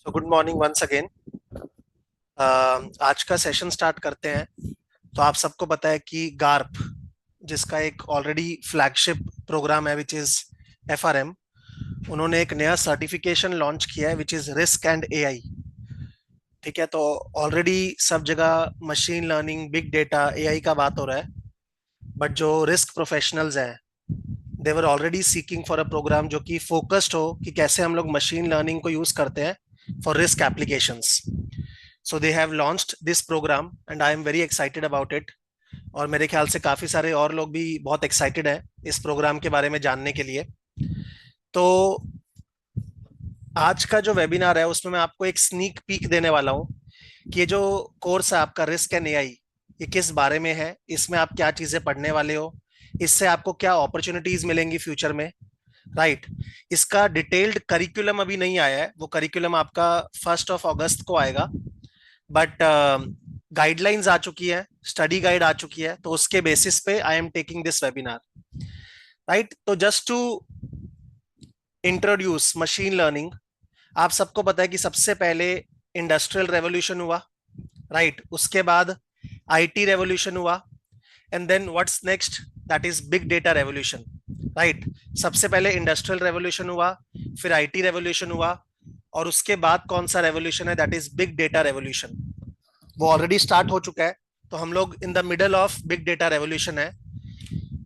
सो good morning once again. आज का session start करते हैं। तो आप सबको पता है कि गार्प, जिसका एक ऑलरेडी फ्लैगशिप प्रोग्राम है विच इज एफआरएम, उन्होंने एक नया सर्टिफिकेशन लॉन्च किया है which is risk and AI. ठीक है, तो ऑलरेडी सब जगह machine learning, big data, AI का बात हो रहा है। बट जो रिस्क प्रोफेशनल्स हैं, they were already seeking for a program जो कि फोकस्ड हो कि कैसे हम लोग मशीन लर्निंग को यूज करते हैं for risk applications. So they have launched this program and I am very excited about it. और मेरे ख्याल से काफी सारे और लोग भी बहुत एक्साइटेड हैं इस प्रोग्राम के बारे में जानने के लिए। तो आज का जो वेबिनार है उसमें मैं आपको एक स्नीक पीक देने वाला हूँ कि ये जो कोर्स है आपका रिस्क एंड एआई, ये किस बारे में है, इसमें आप क्या चीजें पढ़ने वाले हो, इससे आपको क्या अपॉर्चुनिटीज मिलेंगी फ्यूचर में। राइट। इसका डिटेल्ड करिकुलम अभी नहीं आया है, वो करिकुलम आपका 1 अगस्त को आएगा। बट गाइडलाइंस आ चुकी है, स्टडी गाइड आ चुकी है, तो उसके बेसिस पे I am taking this webinar. Right. तो just to introduce machine learning, आप सबको पता है कि सबसे पहले इंडस्ट्रियल रेवोल्यूशन हुआ। राइट। उसके बाद आईटी रेवोल्यूशन हुआ and then what's next, that is big data revolution. Right. सबसे पहले इंडस्ट्रियल रेवोल्यूशन हुआ, फिर आईटी रेवोल्यूशन हुआ, और उसके बाद कौन सा रेवोल्यूशन है, that is big data revolution. वो ऑलरेडी स्टार्ट हो चुका है, तो हम लोग in the middle of big data revolution है।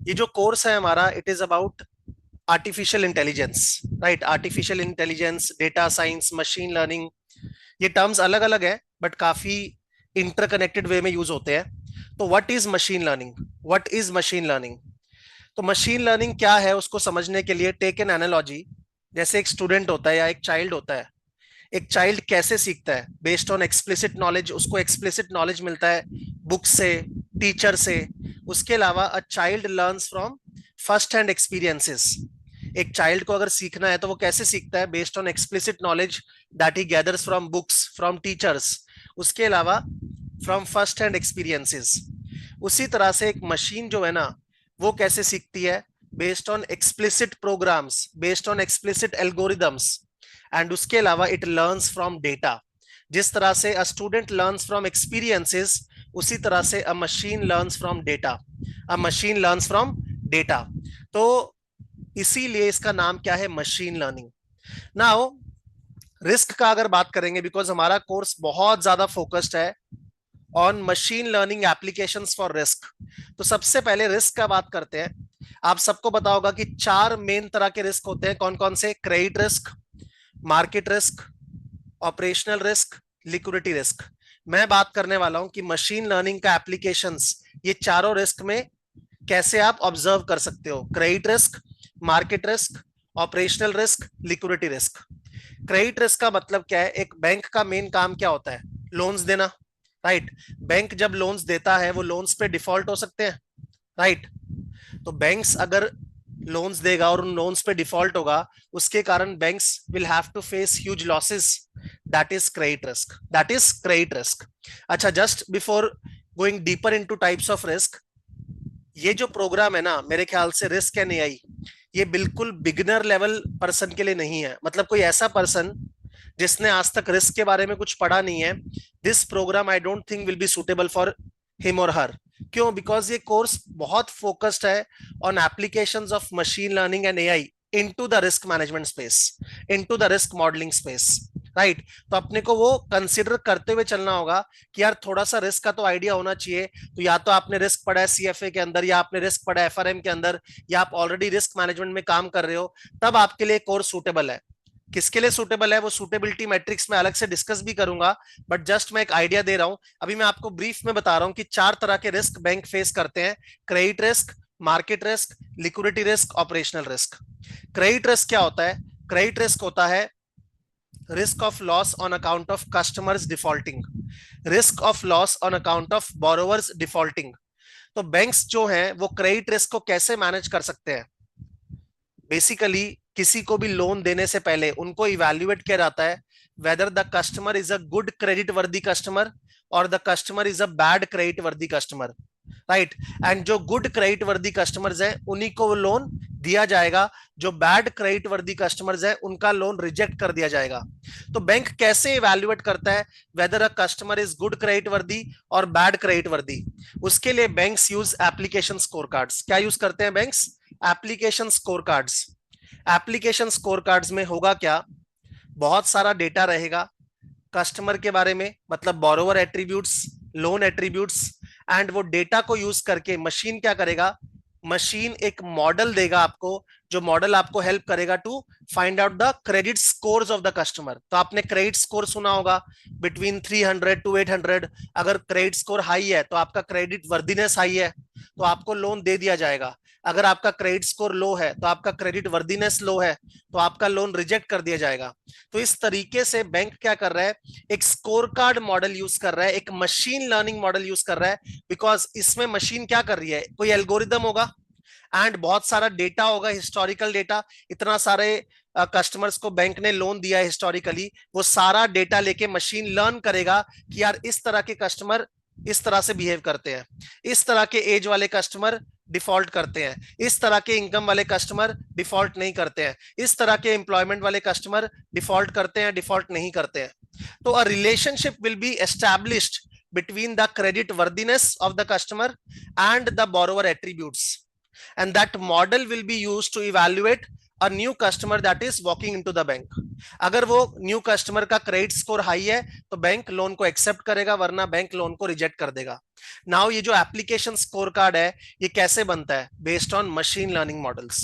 ये जो कोर्स है हमारा, it is about artificial intelligence. Right. Artificial intelligence, data science, machine learning, ये टर्म्स अलग अलग है बट काफी इंटरकनेक्टेड वे में यूज होते हैं। तो what is machine learning, what is machine learning? तो मशीन लर्निंग क्या है उसको समझने के लिए टेक एन एनालॉजी। जैसे एक स्टूडेंट होता है या एक चाइल्ड होता है, एक चाइल्ड कैसे सीखता है? बेस्ड ऑन एक्सप्लिसिट नॉलेज, उसको एक्सप्लिसिट नॉलेज मिलता है बुक से, टीचर से। उसके अलावा a child learns from first hand experiences. एक चाइल्ड को अगर सीखना है तो वो कैसे सीखता है? Based on explicit knowledge that he gathers from books, from teachers, उसके अलावा फ्रॉम फर्स्ट हैंड एक्सपीरियंसेस। उसी तरह से एक मशीन जो है ना, वो कैसे सीखती है? Based on explicit programs, based on explicit algorithms, and उसके अलावा इट लर्न्स फ्रॉम डेटा। जिस तरह से a student learns from experiences, उसी तरह से a machine learns from data, a machine learns from data. तो इसीलिए इसका नाम क्या है? Machine learning. नाउ रिस्क का अगर बात करेंगे, बिकॉज हमारा कोर्स बहुत ज्यादा फोकस्ड है on machine learning applications for risk. तो सबसे पहले रिस्क का बात करते हैं। आप सबको पता होगा कि 4 मेन तरह के रिस्क होते हैं। कौन कौन से? Credit risk, market risk, operational risk, liquidity risk. मैं बात करने वाला हूं कि मशीन लर्निंग का एप्लीकेशंस ये चारों रिस्क में कैसे आप ऑब्जर्व कर सकते हो। Credit risk, market risk, operational risk, liquidity risk. Credit risk का मतलब क्या है? एक बैंक का मेन काम क्या होता है? लोन्स देना। राइट। बैंक जब लोन्स देता है वो लोन्स पे डिफॉल्ट हो सकते हैं। राइट। तो बैंक्स अगर लोन्स देगा और उन लोन्स पे डिफॉल्ट होगा, उसके कारण banks will have to face huge losses. That is credit risk, that is credit risk. अच्छा, just before going deeper into types of risk, ये जो प्रोग्राम है ना, मेरे ख्याल से रिस्क एंड एआई, ये बिल्कुल बिगिनर लेवल पर्सन के लिए नहीं है। मतलब कोई ऐसा पर्सन जिसने आज तक रिस्क के बारे में कुछ पढ़ा नहीं है, this program I don't think will be suitable for him और हर। क्यों? बिकॉज ये कोर्स बहुत फोकस्ड है on applications of machine learning and AI into the risk management space, into the risk modelling space. Right. तो अपने को वो consider करते हुए चलना होगा कि यार थोड़ा सा रिस्क का तो आइडिया होना चाहिए। तो या तो आपने रिस्क पढ़ा है सीएफए के अंदर, या आपने रिस्क पढ़ा है एफआरएम के अंदर, या आप ऑलरेडी रिस्क मैनेजमेंट में काम कर रहे हो, तब आपके लिए कोर्स सूटेबल है। किसके लिए सूटेबल है वो सूटेबिलिटी मैट्रिक्स में अलग से डिस्कस भी करूंगा, बट जस्ट मैं एक आइडिया दे रहा हूं। अभी मैं आपको ब्रीफ में बता रहा हूं कि 4 तरह के रिस्क बैंक फेस करते हैं: credit risk, market risk, liquidity risk, operational risk. Credit risk क्या होता है? क्रेडिट रिस्क होता है risk of loss on account of customers defaulting, risk of loss on account of borrowers defaulting. तो banks जो हैं वो क्रेडिट रिस्क को कैसे मैनेज कर सकते हैं? बेसिकली किसी को भी लोन देने से पहले उनको इवैल्यूएट किया जाता है whether the customer is a good credit वर्दी कस्टमर और the customer is a bad credit वर्दी कस्टमर। राइट। एंड जो गुड क्रेडिट वर्दी कस्टमर्स हैं उन्हीं को वो लोन दिया जाएगा, जो बैड क्रेडिट वर्दी कस्टमर्स हैं उनका लोन रिजेक्ट कर दिया जाएगा। तो बैंक कैसे इवैल्यूएट करता है weather a customer is good credit वर्दी और बैड क्रेडिट वर्दी? उसके लिए banks use application score cards. क्या यूज करते हैं banks? Application score cards. Application score cards में होगा क्या, बहुत सारा डेटा रहेगा कस्टमर के बारे में, मतलब borrower attributes, loan attributes. And वो डेटा को यूज करके मशीन क्या करेगा, मशीन एक मॉडल देगा आपको, जो मॉडल आपको हेल्प करेगा to find out the credit scores of the customer. तो आपने क्रेडिट स्कोर सुना होगा, बिटवीन 300 टू 800। अगर क्रेडिट स्कोर हाई है तो आपका क्रेडिट वर्दीनेस हाई है, तो आपको लोन दे दिया जाएगा। अगर आपका क्रेडिट स्कोर लो है तो आपका क्रेडिट वर्दीनेस लो है, तो आपका लोन रिजेक्ट कर दिया जाएगा। तो इस तरीके से बैंक क्या कर रहा है, एक स्कोर कार्ड मॉडल यूज कर रहा है, एक मशीन लर्निंग मॉडल यूज कर रहा है। बिकॉज इसमें मशीन क्या कर रही है, कोई एल्गोरिदम होगा एंड बहुत सारा डेटा होगा, हिस्टोरिकल डेटा। इतना सारे कस्टमर्स को बैंक ने लोन दिया है हिस्टोरिकली, वो सारा डेटा लेके मशीन लर्न करेगा कि यार इस तरह के कस्टमर इस तरह से बिहेव करते हैं, इस तरह के एज वाले कस्टमर डिफॉल्ट करते हैं, इस तरह के इनकम वाले कस्टमर डिफॉल्ट नहीं करते हैं, इस तरह के एम्प्लॉयमेंट वाले कस्टमर डिफॉल्ट करते हैं, डिफॉल्ट नहीं करते हैं। तो a relationship will be established between the credit worthiness of the customer and the borrower attributes, and that model will be used to evaluate a new customer that is walking into the bank. अगर वो new customer का credit score high है तो bank loan को accept करेगा, वरना bank loan को reject कर देगा। नाउ ये जो एप्लीकेशन स्कोर कार्ड है ये कैसे बनता है, based on machine learning models.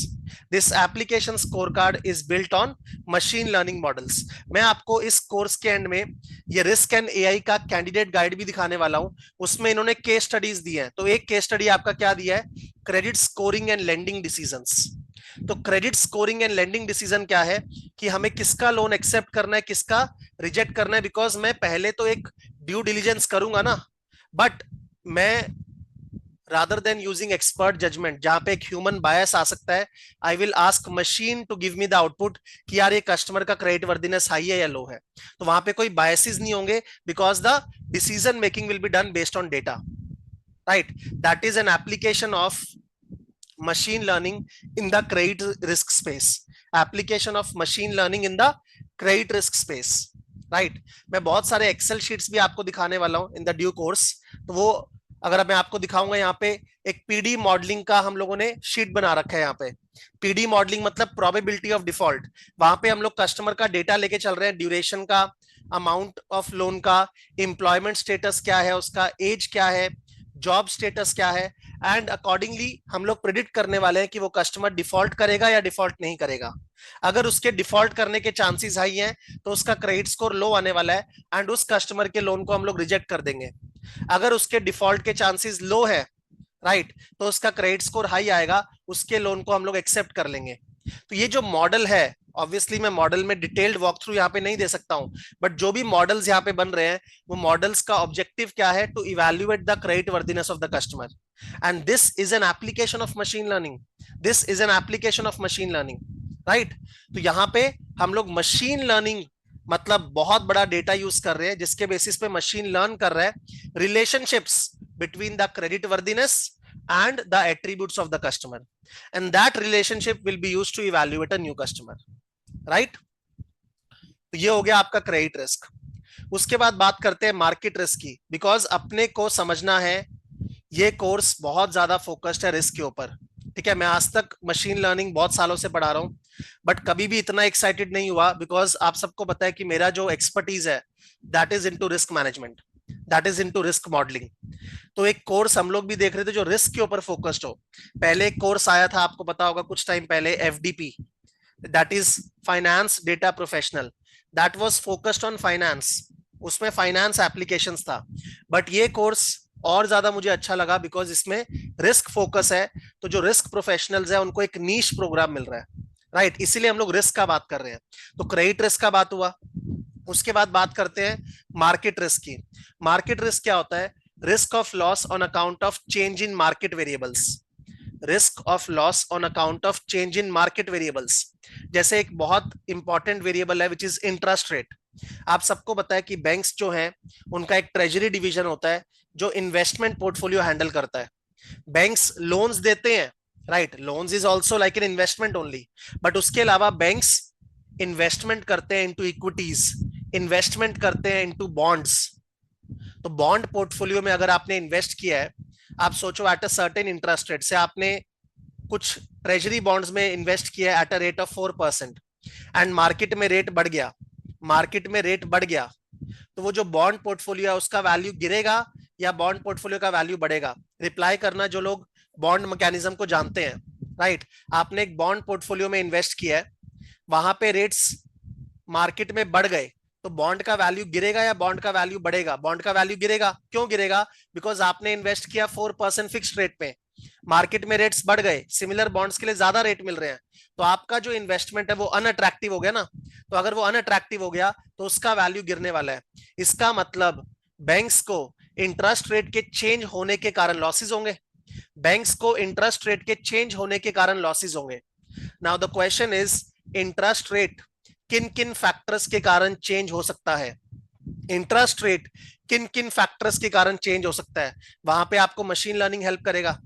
This application score card is built on machine learning models. मैं आपको इस कोर्स के एंड में ये रिस्क एंड एआई का कैंडिडेट गाइड भी दिखाने वाला हूं, उसमें इन्होंने केस स्टडीज दी हैं। तो एक केस स्टडी आपका क्या दिया है, credit scoring and lending decisions. तो credit scoring and lending decision क्या है कि हमें किसका लोन एक्सेप्ट करना है, किसका रिजेक्ट करना है। बिकॉज मैं पहले तो एक ड्यू डिलीजेंस करूंगा ना, बट मैं rather than using expert judgment जहां पे एक ह्यूमन बायस आ सकता है, I will ask machine to give me the output कि यार ये कस्टमर का क्रेडिट वर्दीनेस हाई है या लो है। तो वहां पे कोई बायसेस नहीं होंगे, because the decision making will be done based on data, right. That is an application of machine learning in the credit risk space. Application of machine learning in the credit risk space, right? मैं बहुत सारे Excel sheets भी आपको दिखाने वाला हूं in the due course. तो वो अगर मैं आपको दिखाऊंगा, यहाँ पे एक पीडी मॉडलिंग का हम लोगों ने शीट बना रखा है। यहाँ पे पीडी मॉडलिंग मतलब प्रोबेबिलिटी ऑफ डिफॉल्ट। वहां पे हम लोग कस्टमर का डेटा लेके चल रहे हैं, ड्यूरेशन का, अमाउंट ऑफ लोन का, एम्प्लॉयमेंट स्टेटस क्या है उसका, एज क्या है, जॉब स्टेटस क्या है, एंड अकॉर्डिंगली हम लोग प्रिडिक्ट करने वाले हैं कि वो कस्टमर डिफॉल्ट करेगा या डिफॉल्ट नहीं करेगा। अगर उसके डिफॉल्ट करने के चांसेस हाई हैं तो उसका क्रेडिट स्कोर लो आने वाला है एंड उस कस्टमर के लोन को हम लोग रिजेक्ट कर देंगे। अगर उसके डिफॉल्ट के चांसेस लो है, राइट, तो उसका क्रेडिट स्कोर हाई आएगा, उसके लोन को हम लोग एक्सेप्ट कर लेंगे। तो ये जो मॉडल है, ऑब्वियसली मैं मॉडल में डिटेल्ड वॉक थ्रू यहाँ पे नहीं दे सकता हूं, बट जो भी मॉडल्स यहाँ पे बन रहे हैं वो मॉडल्स का ऑब्जेक्टिव क्या है, to evaluate the credit worthiness of the customer. And this is an application of machine learning, this is an application of machine learning, right. तो यहाँ पे हम लोग मशीन लर्निंग मतलब बहुत बड़ा डेटा यूज कर रहे हैं, जिसके बेसिस पे मशीन लर्न कर रहा है relationships between the credit worthiness and the attributes of the customer, and that relationship will be used to evaluate a new customer, right? तो ये हो गया आपका क्रेडिट रिस्क। उसके बाद बात करते हैं मार्केट रिस्क की, बिकॉज अपने को समझना है ये कोर्स बहुत ज्यादा फोकस्ड है रिस्क के ऊपर, ठीक है। मैं आज तक मशीन लर्निंग बहुत सालों से पढ़ा रहा हूं, बट कभी भी इतना एक्साइटेड नहीं हुआ, बिकॉज आप सबको पता है कि मेरा जो एक्सपर्टीज है that is into risk management, that is into risk modelling. तो एक कोर्स हम लोग भी देख रहे थे जो रिस्क के ऊपर फोकस्ड हो। पहले एक कोर्स आया था, आपको पता होगा कुछ टाइम पहले, FDP, that is finance data professional, that was focused on finance, उसमें फाइनेंस एप्लीकेशंस था। बट ये कोर्स और ज्यादा मुझे अच्छा लगा बिकॉज इसमें रिस्क फोकस है, तो जो रिस्क प्रोफेशनल्स है उनको एक नीश प्रोग्राम मिल रहा है, राइट। इसीलिए हम लोग रिस्क का बात कर रहे हैं। तो क्रेडिट रिस्क का बात हुआ, उसके बाद बात करते हैं मार्केट रिस्क की। मार्केट रिस्क क्या होता है, risk of loss on account of change in market variables, risk of loss on account of change in market variables. जैसे एक बहुत इंपॉर्टेंट वेरिएबल है विच इज इंटरेस्ट रेट। आप सबको पता है कि बैंक्स जो हैं उनका एक ट्रेजरी डिवीजन होता है जो इन्वेस्टमेंट पोर्टफोलियो हैंडल करता है। बैंक्स लोन्स देते हैं, right, loans is also like an investment only, but उसके अलावा बैंक्स इन्वेस्टमेंट करते हैं इनटू इक्विटीज, इन्वेस्टमेंट करते हैं इनटू बॉन्ड्स। तो बॉन्ड पोर्टफोलियो में अगर आपने इन्वेस्ट किया है, आप सोचो at a certain interest rate से आपने कुछ ट्रेजरी बॉन्ड्स में इन्वेस्ट किया है at a rate of 4%, and market में रेट बढ़ गया, मार्केट में रेट बढ़ गया, तो वो जो बॉन्ड पोर्टफोलियो है उसका वैल्यू गिरेगा या बॉन्ड पोर्टफोलियो का वैल्यू बढ़ेगा? रिप्लाई करना जो लोग बॉन्ड मैकेनिज्म को जानते हैं, राइट। आपने एक बॉन्ड पोर्टफोलियो में इन्वेस्ट किया है, वहां पे रेट्स मार्केट में बढ़ गए, तो बॉन्ड का वैल्यू गिरेगा या बॉन्ड का वैल्यू बढ़ेगा? बॉन्ड का वैल्यू गिरेगा। क्यों गिरेगा? बिकॉज आपने इन्वेस्ट किया 4% फिक्स्ड रेट पे, मार्केट में रेट्स बढ़ गए, सिमिलर बॉन्ड्स के लिए ज्यादा रेट मिल रहे हैं, तो आपका जो इन्वेस्टमेंट है वो अनअट्रैक्टिव हो गया ना। तो अगर वो अनअट्रैक्टिव हो गया तो उसका वैल्यू गिरने वाला है। इसका मतलब बैंक्स को इंटरेस्ट रेट के चेंज होने के कारण लॉसेस होंगे, बैंक्स को इंटरेस्ट रेट के चेंज होने के कारण लॉसेस होंगे। Now the question is, interest rate किन किन फैक्टर्स के कारण चेंज हो सकता है? इंटरेस्ट रेट किन किन फैक्टर्स के कारण चेंज हो सकता है? वहां पे आपको मशीन लर्निंग हेल्प करेगा।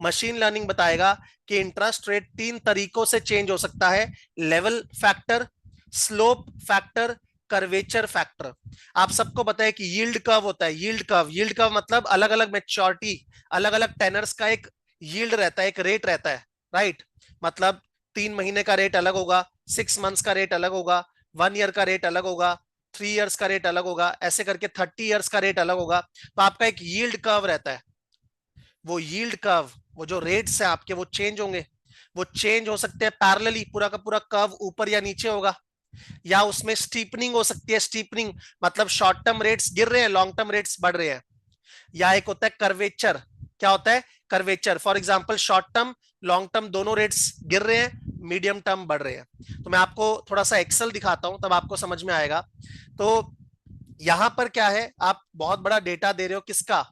मशीन लर्निंग बताएगा कि इंटरेस्ट रेट 3 तरीकों से चेंज हो सकता है: level factor, slope factor, curvature factor. आप सबको पता है कि यील्ड कर्व होता है, यील्ड कर्व, यील्ड कर्व मतलब अलग अलग मैच्योरिटी, अलग अलग टेनर्स का एक यील्ड रहता है, एक रेट रहता है, राइट। मतलब 3 महीने का रेट अलग होगा, 6 मंथ्स का रेट अलग होगा, 1 ईयर का रेट अलग होगा, 3 इयर्स का रेट अलग होगा, ऐसे करके 30 इयर्स का रेट अलग होगा। तो आपका एक यील्ड कर्व रहता है, वो यील्ड कर्व, वो जो रेट्स है आपके वो चेंज होंगे, वो चेंज हो सकते हैं पैरेलली, पूरा का पूरा कर्व ऊपर या नीचे होगा, या उसमें स्टीपनिंग हो सकती है। स्टीपनिंग मतलब शॉर्ट टर्म रेट्स गिर रहे हैं, लॉन्ग टर्म रेट्स बढ़ रहे हैं। या एक होता है कर्वेचर। क्या होता है curvature? For example short term long term दोनों रेट्स गिर रहे हैं, मीडियम टर्म बढ़ रहे हैं। तो मैं आपको थोड़ा सा एक्सेल दिखाता हूं, तब आपको समझ में आएगा। तो यहां पर क्या है, आप बहुत बड़ा डेटा दे रहे हो, किसका?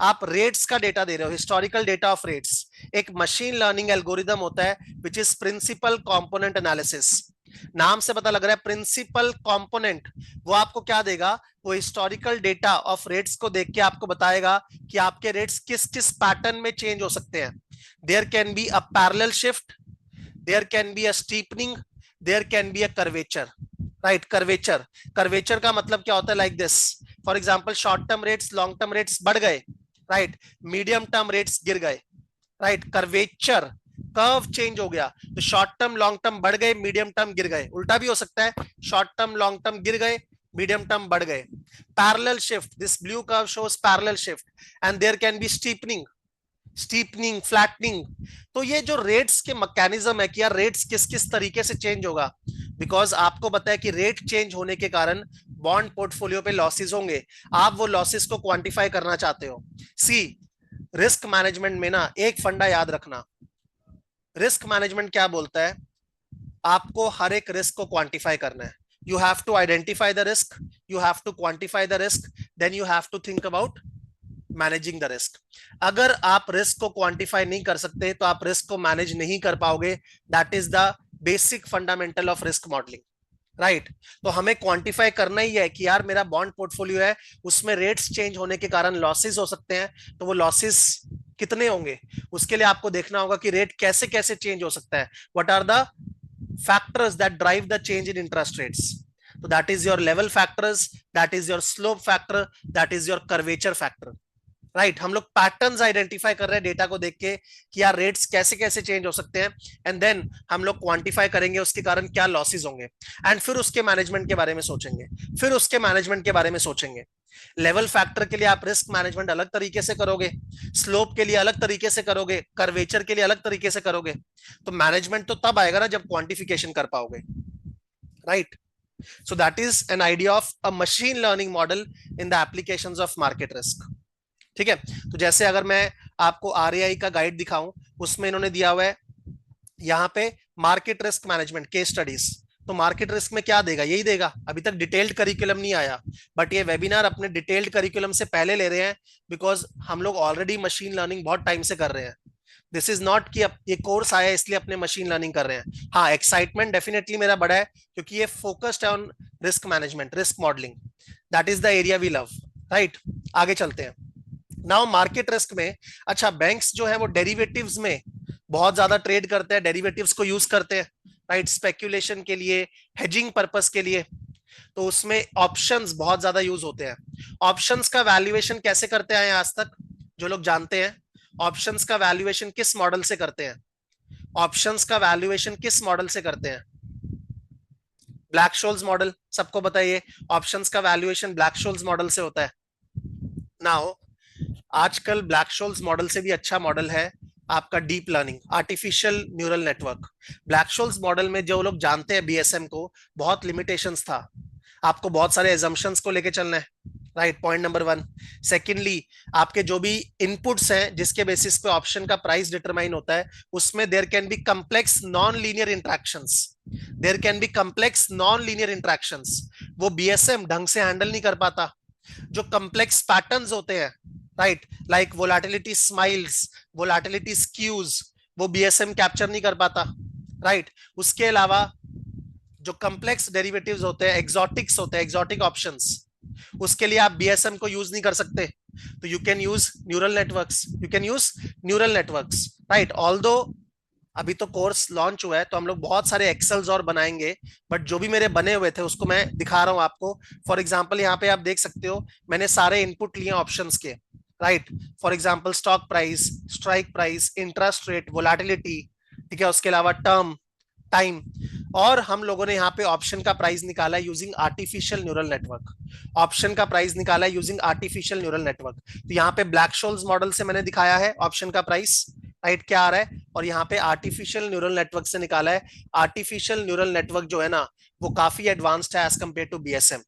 आप रेट्स का डेटा दे रहे हो, हिस्टोरिकल डेटा ऑफ रेट्स। एक मशीन लर्निंग एल्गोरिदम होता है which is principal component analysis. नाम से पता लग रहा है प्रिंसिपल कंपोनेंट। वो आपको क्या देगा? वो हिस्टोरिकल डेटा ऑफ रेट्स को देख के आपको बताएगा कि आपके रेट्स किस किस पैटर्न में चेंज हो सकते हैं। There can be a parallel shift, there can be a steepening, there can be a curvature, right. Curvature, curvature का मतलब क्या होता है? Like this, for example short term rates long term rates बढ़ गए, राइट, मीडियम टर्म रेट्स गिर गए, right. Curvature, curve change हो गया, तो शॉर्ट टर्म लॉन्ग टर्म बढ़ गए, मीडियम टर्म गिर गए। उल्टा भी हो सकता है, शॉर्ट टर्म लॉन्ग टर्म गिर गए, मीडियम टर्म बढ़ गए। Parallel shift, this blue curve shows parallel shift, and there can be steepening, steepening, flattening. तो ये जो रेट्स के मैकेनिज्म है कि यार रेट्स किस किस तरीके से चेंज होगा, बिकॉज आपको पता है कि रेट चेंज होने के कारण बॉन्ड पोर्टफोलियो पे लॉसेस होंगे। आप वो लॉसेस को क्वांटिफाई करना चाहते हो। सी, रिस्क मैनेजमेंट में ना एक फंडा याद रखना, रिस्क मैनेजमेंट क्या बोलता है? आपको हर एक रिस्क को क्वांटिफाई करना है। You have to identify the risk, you have to quantify the risk, then you have to think about managing the risk. अगर आप रिस्क को क्वांटिफाई नहीं कर सकते तो आप रिस्क को मैनेज नहीं कर पाओगे। That is the basic fundamental of risk modelling, right. तो हमें क्वांटिफाई करना ही है कि यार मेरा बॉन्ड पोर्टफोलियो है, उसमें रेट्स चेंज होने के कारण लॉसेस हो सकते हैं, तो वो लॉसेस कितने होंगे? उसके लिए आपको देखना होगा कि रेट कैसे कैसे चेंज हो सकता है, what are the factors that drive the change in interest rates. So that is your level factors, that is your slope factor, that is your curvature factor, right. हम लोग पैटर्न्स आइडेंटिफाई कर रहे हैं data को देख के कि यार रेट्स कैसे कैसे चेंज हो सकते हैं, एंड देन हम लोग क्वांटिफाई करेंगे उसके कारण क्या लॉसेस होंगे, एंड फिर उसके मैनेजमेंट के बारे में सोचेंगे, फिर उसके मैनेजमेंट के बारे में सोचेंगे। लेवल फैक्टर के लिए आप रिस्क मैनेजमेंट अलग तरीके से करोगे, स्लोप के लिए अलग तरीके से करोगे, कर्वेचर के लिए अलग तरीके से करोगे। तो मैनेजमेंट तो तब आएगा ना जब क्वांटिफिकेशन कर पाओगे, right. So that is an idea of a machine learning model in the applications of market risk. ठीक है, तो जैसे अगर मैं आपको आरएआई का गाइड दिखाऊं, उसमें इन्होंने दिया हुआ है यहाँ पे market risk management case studies. तो मार्केट रिस्क में क्या देगा? यही देगा। अभी तक डिटेल्ड करिकुलम नहीं आया, बट ये वेबिनार अपने डिटेल्ड करिकुलम से पहले ले रहे हैं, बिकॉज हम लोग ऑलरेडी मशीन लर्निंग बहुत टाइम से कर रहे हैं। दिस इज नॉट कि अब ये कोर्स आया इसलिए अपने मशीन लर्निंग कर रहे हैं। हाँ, एक्साइटमेंट डेफिनेटली मेरा बड़ा है, क्योंकि ये फोकस्ड है on risk management, risk modelling, that is the area we love, right. आगे चलते हैं। नाउ मार्केट रिस्क में, अच्छा बैंक्स जो है वो डेरिवेटिव्स में बहुत ज्यादा ट्रेड करते हैं, डेरिवेटिव्स को यूज करते हैं, राइट, स्पेक्यूलेशन के लिए, हेजिंग पर्पस के लिए। तो उसमें ऑप्शंस बहुत ज्यादा यूज होते हैं। ऑप्शंस का वैल्यूएशन कैसे करते हैं आज तक, जो लोग जानते हैं, ऑप्शंस का वैल्यूएशन किस मॉडल से करते हैं? ऑप्शंस का वैल्यूएशन किस मॉडल से करते हैं? ब्लैक शोल्स मॉडल, सबको बताइए, ऑप्शंस का वैल्यूएशन ब्लैक शोल्स मॉडल से होता है। नाउ आजकल ब्लैक शोल्स मॉडल से भी अच्छा मॉडल है आपका deep learning, artificial neural network. Black Scholes model में जो लोग जानते हैं बीएसएम को, बहुत लिमिटेशंस था, आपको बहुत सारे एजम्पशंस को लेके चलना है, right, point number one. Secondly, आपके जो भी इनपुट्स हैं जिसके बेसिस पे ऑप्शन का प्राइस डिटरमाइन होता है, उसमें there can be complex non linear interactions, there can be complex non linear interactions, वो बीएसएम ढंग से हैंडल नहीं कर पाता। जो कम्प्लेक्स पैटर्न्स होते हैं, right, like volatility smiles, volatility skews, वो बीएसएम कैप्चर नहीं कर पाता, राइट। उसके अलावा जो कम्प्लेक्स डेरिवेटिव्स होते हैं, एक्सोटिक्स होते हैं, एक्सोटिक ऑप्शंस, उसके लिए आप बीएसएम को यूज नहीं कर सकते। तो you can use neural networks, you can use neural networks, right. Although अभी तो कोर्स लॉन्च हुआ है तो हम लोग बहुत सारे एक्सेल्स और बनाएंगे, बट जो भी मेरे बने हुए थे उसको मैं दिखा रहा हूं आपको। फॉर एग्जांपल यहाँ पे आप देख सकते हो, मैंने सारे इनपुट लिए ऑप्शंस के, right. For example stock price, strike price, interest rate, volatility, ठीक है, उसके अलावा टर्म, टाइम, और हम लोगों ने यहाँ पे ऑप्शन का प्राइस निकाला है using artificial neural network. Option का प्राइस निकाला है यूजिंग आर्टिफिशियल न्यूरल नेटवर्क। तो यहाँ पे ब्लैक शोल्स मॉडल से मैंने दिखाया है ऑप्शन का प्राइस, राइट, क्या आ रहा है, और यहाँ पे आर्टिफिशियल न्यूरल नेटवर्क से निकाला है। आर्टिफिशियल न्यूरल नेटवर्क जो है ना, वो काफी एडवांस्ड है एज कम्पेयर टू बीएसएम।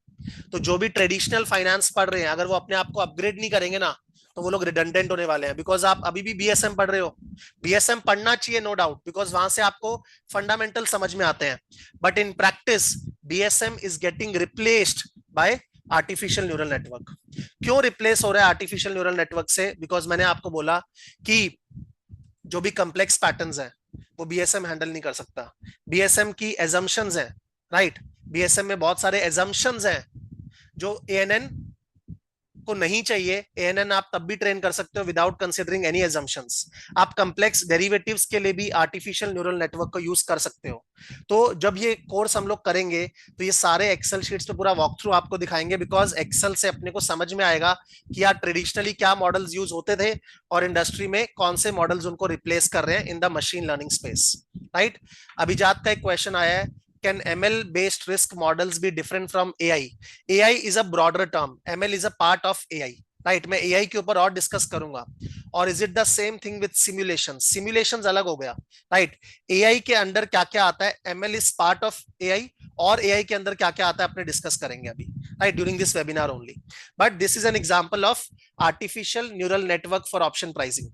तो जो भी ट्रेडिशनल फाइनेंस पढ़ रहे हैं, अगर वो अपने आप को अपग्रेड नहीं करेंगे ना, तो वो लोग रिडंडेंट होने वाले हैं, बिकॉज आप अभी भी बीएसएम पढ़ रहे हो। बीएसएम पढ़ना चाहिए, नो डाउट, बिकॉज वहां से आपको फंडामेंटल समझ में आते हैं, but in practice BSM is getting replaced bye artificial neural network. क्यों रिप्लेस हो रहा है आर्टिफिशियल न्यूरल नेटवर्क से? बिकॉज मैंने आपको बोला कि जो भी कम्प्लेक्स पैटर्न्स हैं वो बीएसएम हैंडल नहीं कर सकता। बीएसएम की एजम्पशंस हैं, राइट, बीएसएम में बहुत सारे एजम्पशंस हैं जो एएनएन को नहीं चाहिए। एएनएन आप तब भी ट्रेन कर सकते हो विदाउट कंसीडरिंग एनी एजम्पशंस। आप कम्प्लेक्स डेरिवेटिव्स के लिए भी आर्टिफिशियल न्यूरल नेटवर्क को यूज कर सकते हो। तो जब ये कोर्स हम लोग करेंगे तो ये सारे एक्सेल शीट्स पे पूरा वॉक थ्रू आपको दिखाएंगे, बिकॉज एक्सेल से अपने को समझ में आएगा कि यार ट्रेडिशनली क्या मॉडल्स यूज होते थे और इंडस्ट्री में कौन से मॉडल्स उनको रिप्लेस कर रहे हैं in the machine learning space, right. अभिजात का एक क्वेश्चन आया है, can ML based risk models be different from AI? AI is a broader term, ML is a part of AI, right. मैं AI के ऊपर और डिस्कस करूंगा। और is it the same thing with simulation? Simulation अलग हो गया, right. AI के अंदर क्या क्या आता है, ML is part of AI, और AI के अंदर क्या क्या आता है अपने डिस्कस करेंगे अभी, right, during this webinar only. But this is an example of artificial neural network for option pricing.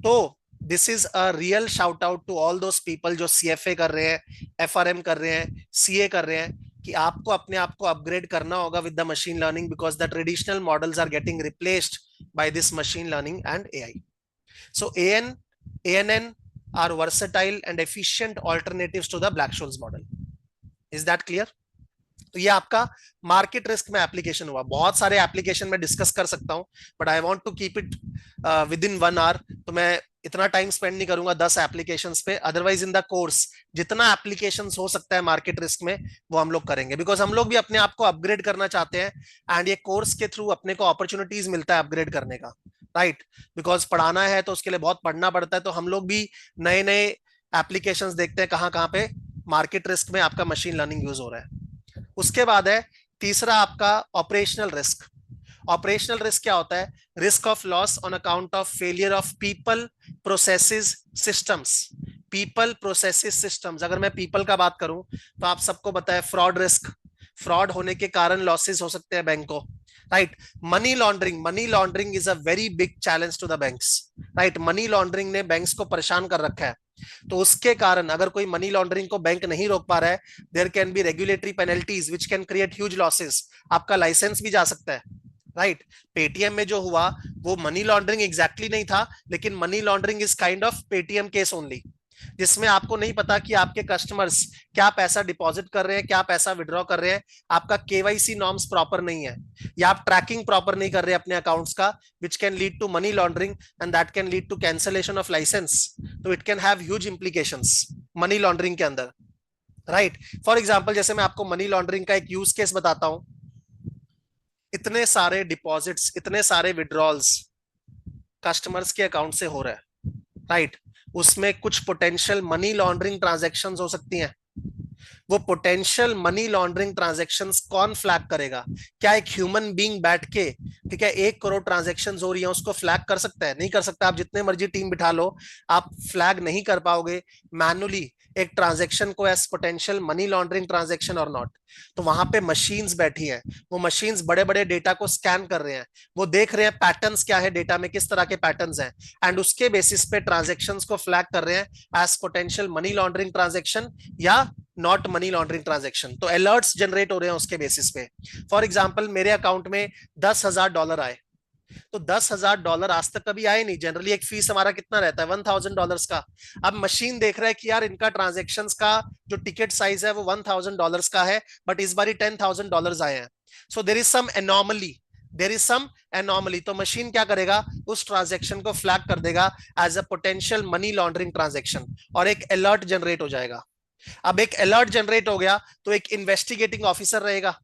तो this is a real shout out to all those people जो सीएफए कर रहे हैं, एफआरएम कर रहे हैं, सीए कर रहे हैं, कि आपको अपने आप को अपग्रेड करना होगा with the machine learning, because the traditional models are getting replaced by this machine learning and AI. So ANN are versatile and efficient alternatives to the Black-Scholes model. Is that clear? तो ये आपका market risk में application हुआ। बहुत सारे application में discuss कर सकता हूं, but I want to keep it within 1 hour, तो मैं इतना टाइम स्पेंड नहीं करूंगा 10 एप्लीकेशंस पे। अदरवाइज इन द कोर्स जितना एप्लीकेशंस हो सकता है मार्केट रिस्क में वो हम लोग करेंगे, बिकॉज हम लोग भी अपने आप को अपग्रेड करना चाहते हैं, एंड ये कोर्स के थ्रू अपने को अपॉर्चुनिटीज मिलता है अपग्रेड करने का, राइट। बिकॉज पढ़ाना है तो उसके लिए बहुत पढ़ना पड़ता है, तो हम लोग भी नए नए एप्लीकेशंस देखते हैं कहाँ कहाँ पे मार्केट रिस्क में आपका मशीन लर्निंग यूज हो रहा है। उसके बाद है तीसरा आपका ऑपरेशनल रिस्क। ऑपरेशनल रिस्क क्या होता है? Risk of loss on account of failure of people, processes, systems. People, processes, systems. अगर मैं पीपल का बात करूं तो आप सबको पता है फ्रॉड रिस्क, फ्रॉड होने के कारण लॉसेस हो सकते हैं बैंक को, right. Money laundering, money laundering is a very big challenge to the banks, right. Money laundering ने बैंक्स को परेशान कर रखा है, तो उसके कारण अगर कोई मनी लॉन्ड्रिंग को बैंक नहीं रोक पा रहा है, there can be regulatory penalties which can create huge losses. आपका लाइसेंस भी जा सकता है, राइट। पेटीएम में जो हुआ वो मनी लॉन्ड्रिंग एग्जैक्टली नहीं था, लेकिन money laundering is kind of Paytm case only. जिसमें आपको नहीं पता कि आपके कस्टमर्स क्या पैसा डिपॉजिट कर रहे हैं, क्या पैसा विड्रॉ कर रहे हैं, आपका केवाईसी नॉर्म्स प्रॉपर नहीं है, या आप ट्रैकिंग प्रॉपर नहीं कर रहे अपने अकाउंट्स का, which can lead to money laundering and that can lead to cancellation of license. तो it can have huge implications money laundering के अंदर, राइट। फॉर एग्जाम्पल जैसे मैं आपको मनी लॉन्ड्रिंग का एक यूज केस बताता हूं, इतने सारे डिपॉजिट्स, इतने सारे विड्रॉल्स कस्टमर्स के अकाउंट से हो रहा है, राइट। उसमें कुछ पोटेंशियल मनी लॉन्ड्रिंग ट्रांजैक्शंस हो सकती हैं। वो पोटेंशियल मनी लॉन्ड्रिंग ट्रांजैक्शंस कौन फ्लैग करेगा? क्या एक ह्यूमन बीइंग बैठ के, ठीक है, 1 करोड़ ट्रांजैक्शंस हो रही है उसको फ्लैग कर सकता है? नहीं कर सकता। आप जितने मर्जी टीम बिठा लो, आप फ्लैग नहीं कर पाओगे मैनुअली एक ट्रांजैक्शन को as potential money laundering transaction और नॉट। तो वहां पे मशीन्स बैठी हैं, वो मशीन्स बड़े बड़े डेटा को स्कैन कर रहे हैं, वो देख रहे हैं पैटर्न्स क्या है डेटा में, किस तरह के पैटर्न्स हैं, एंड उसके बेसिस पे ट्रांजैक्शंस को फ्लैग कर रहे हैं as potential money laundering transaction या नॉट मनी लॉन्ड्रिंग ट्रांजैक्शन। तो अलर्ट्स जनरेट हो रहे हैं उसके बेसिस पे। फॉर एग्जांपल मेरे अकाउंट में $10,000 आए, तो $10,000 आज तक कभी आए नहीं। जनरली एक फीस हमारा कितना रहता है, $1,000 का। अब मशीन देख रहा है कि यार इनका ट्रांजेक्शन्स का जो टिकट साइज है वो $1,000 का है, बट इस बार $10,000 आए हैं। So there is some anomaly, there is some anomaly. तो मशीन क्या करेगा, उस ट्रांजेक्शन को फ्लैग कर देगा as a potential money laundering transaction, और एक अलर्ट जनरेट हो जाएगा। अब एक अलर्ट जनरेट हो गया तो एक इन्वेस्टिगेटिंग ऑफिसर रहेगा,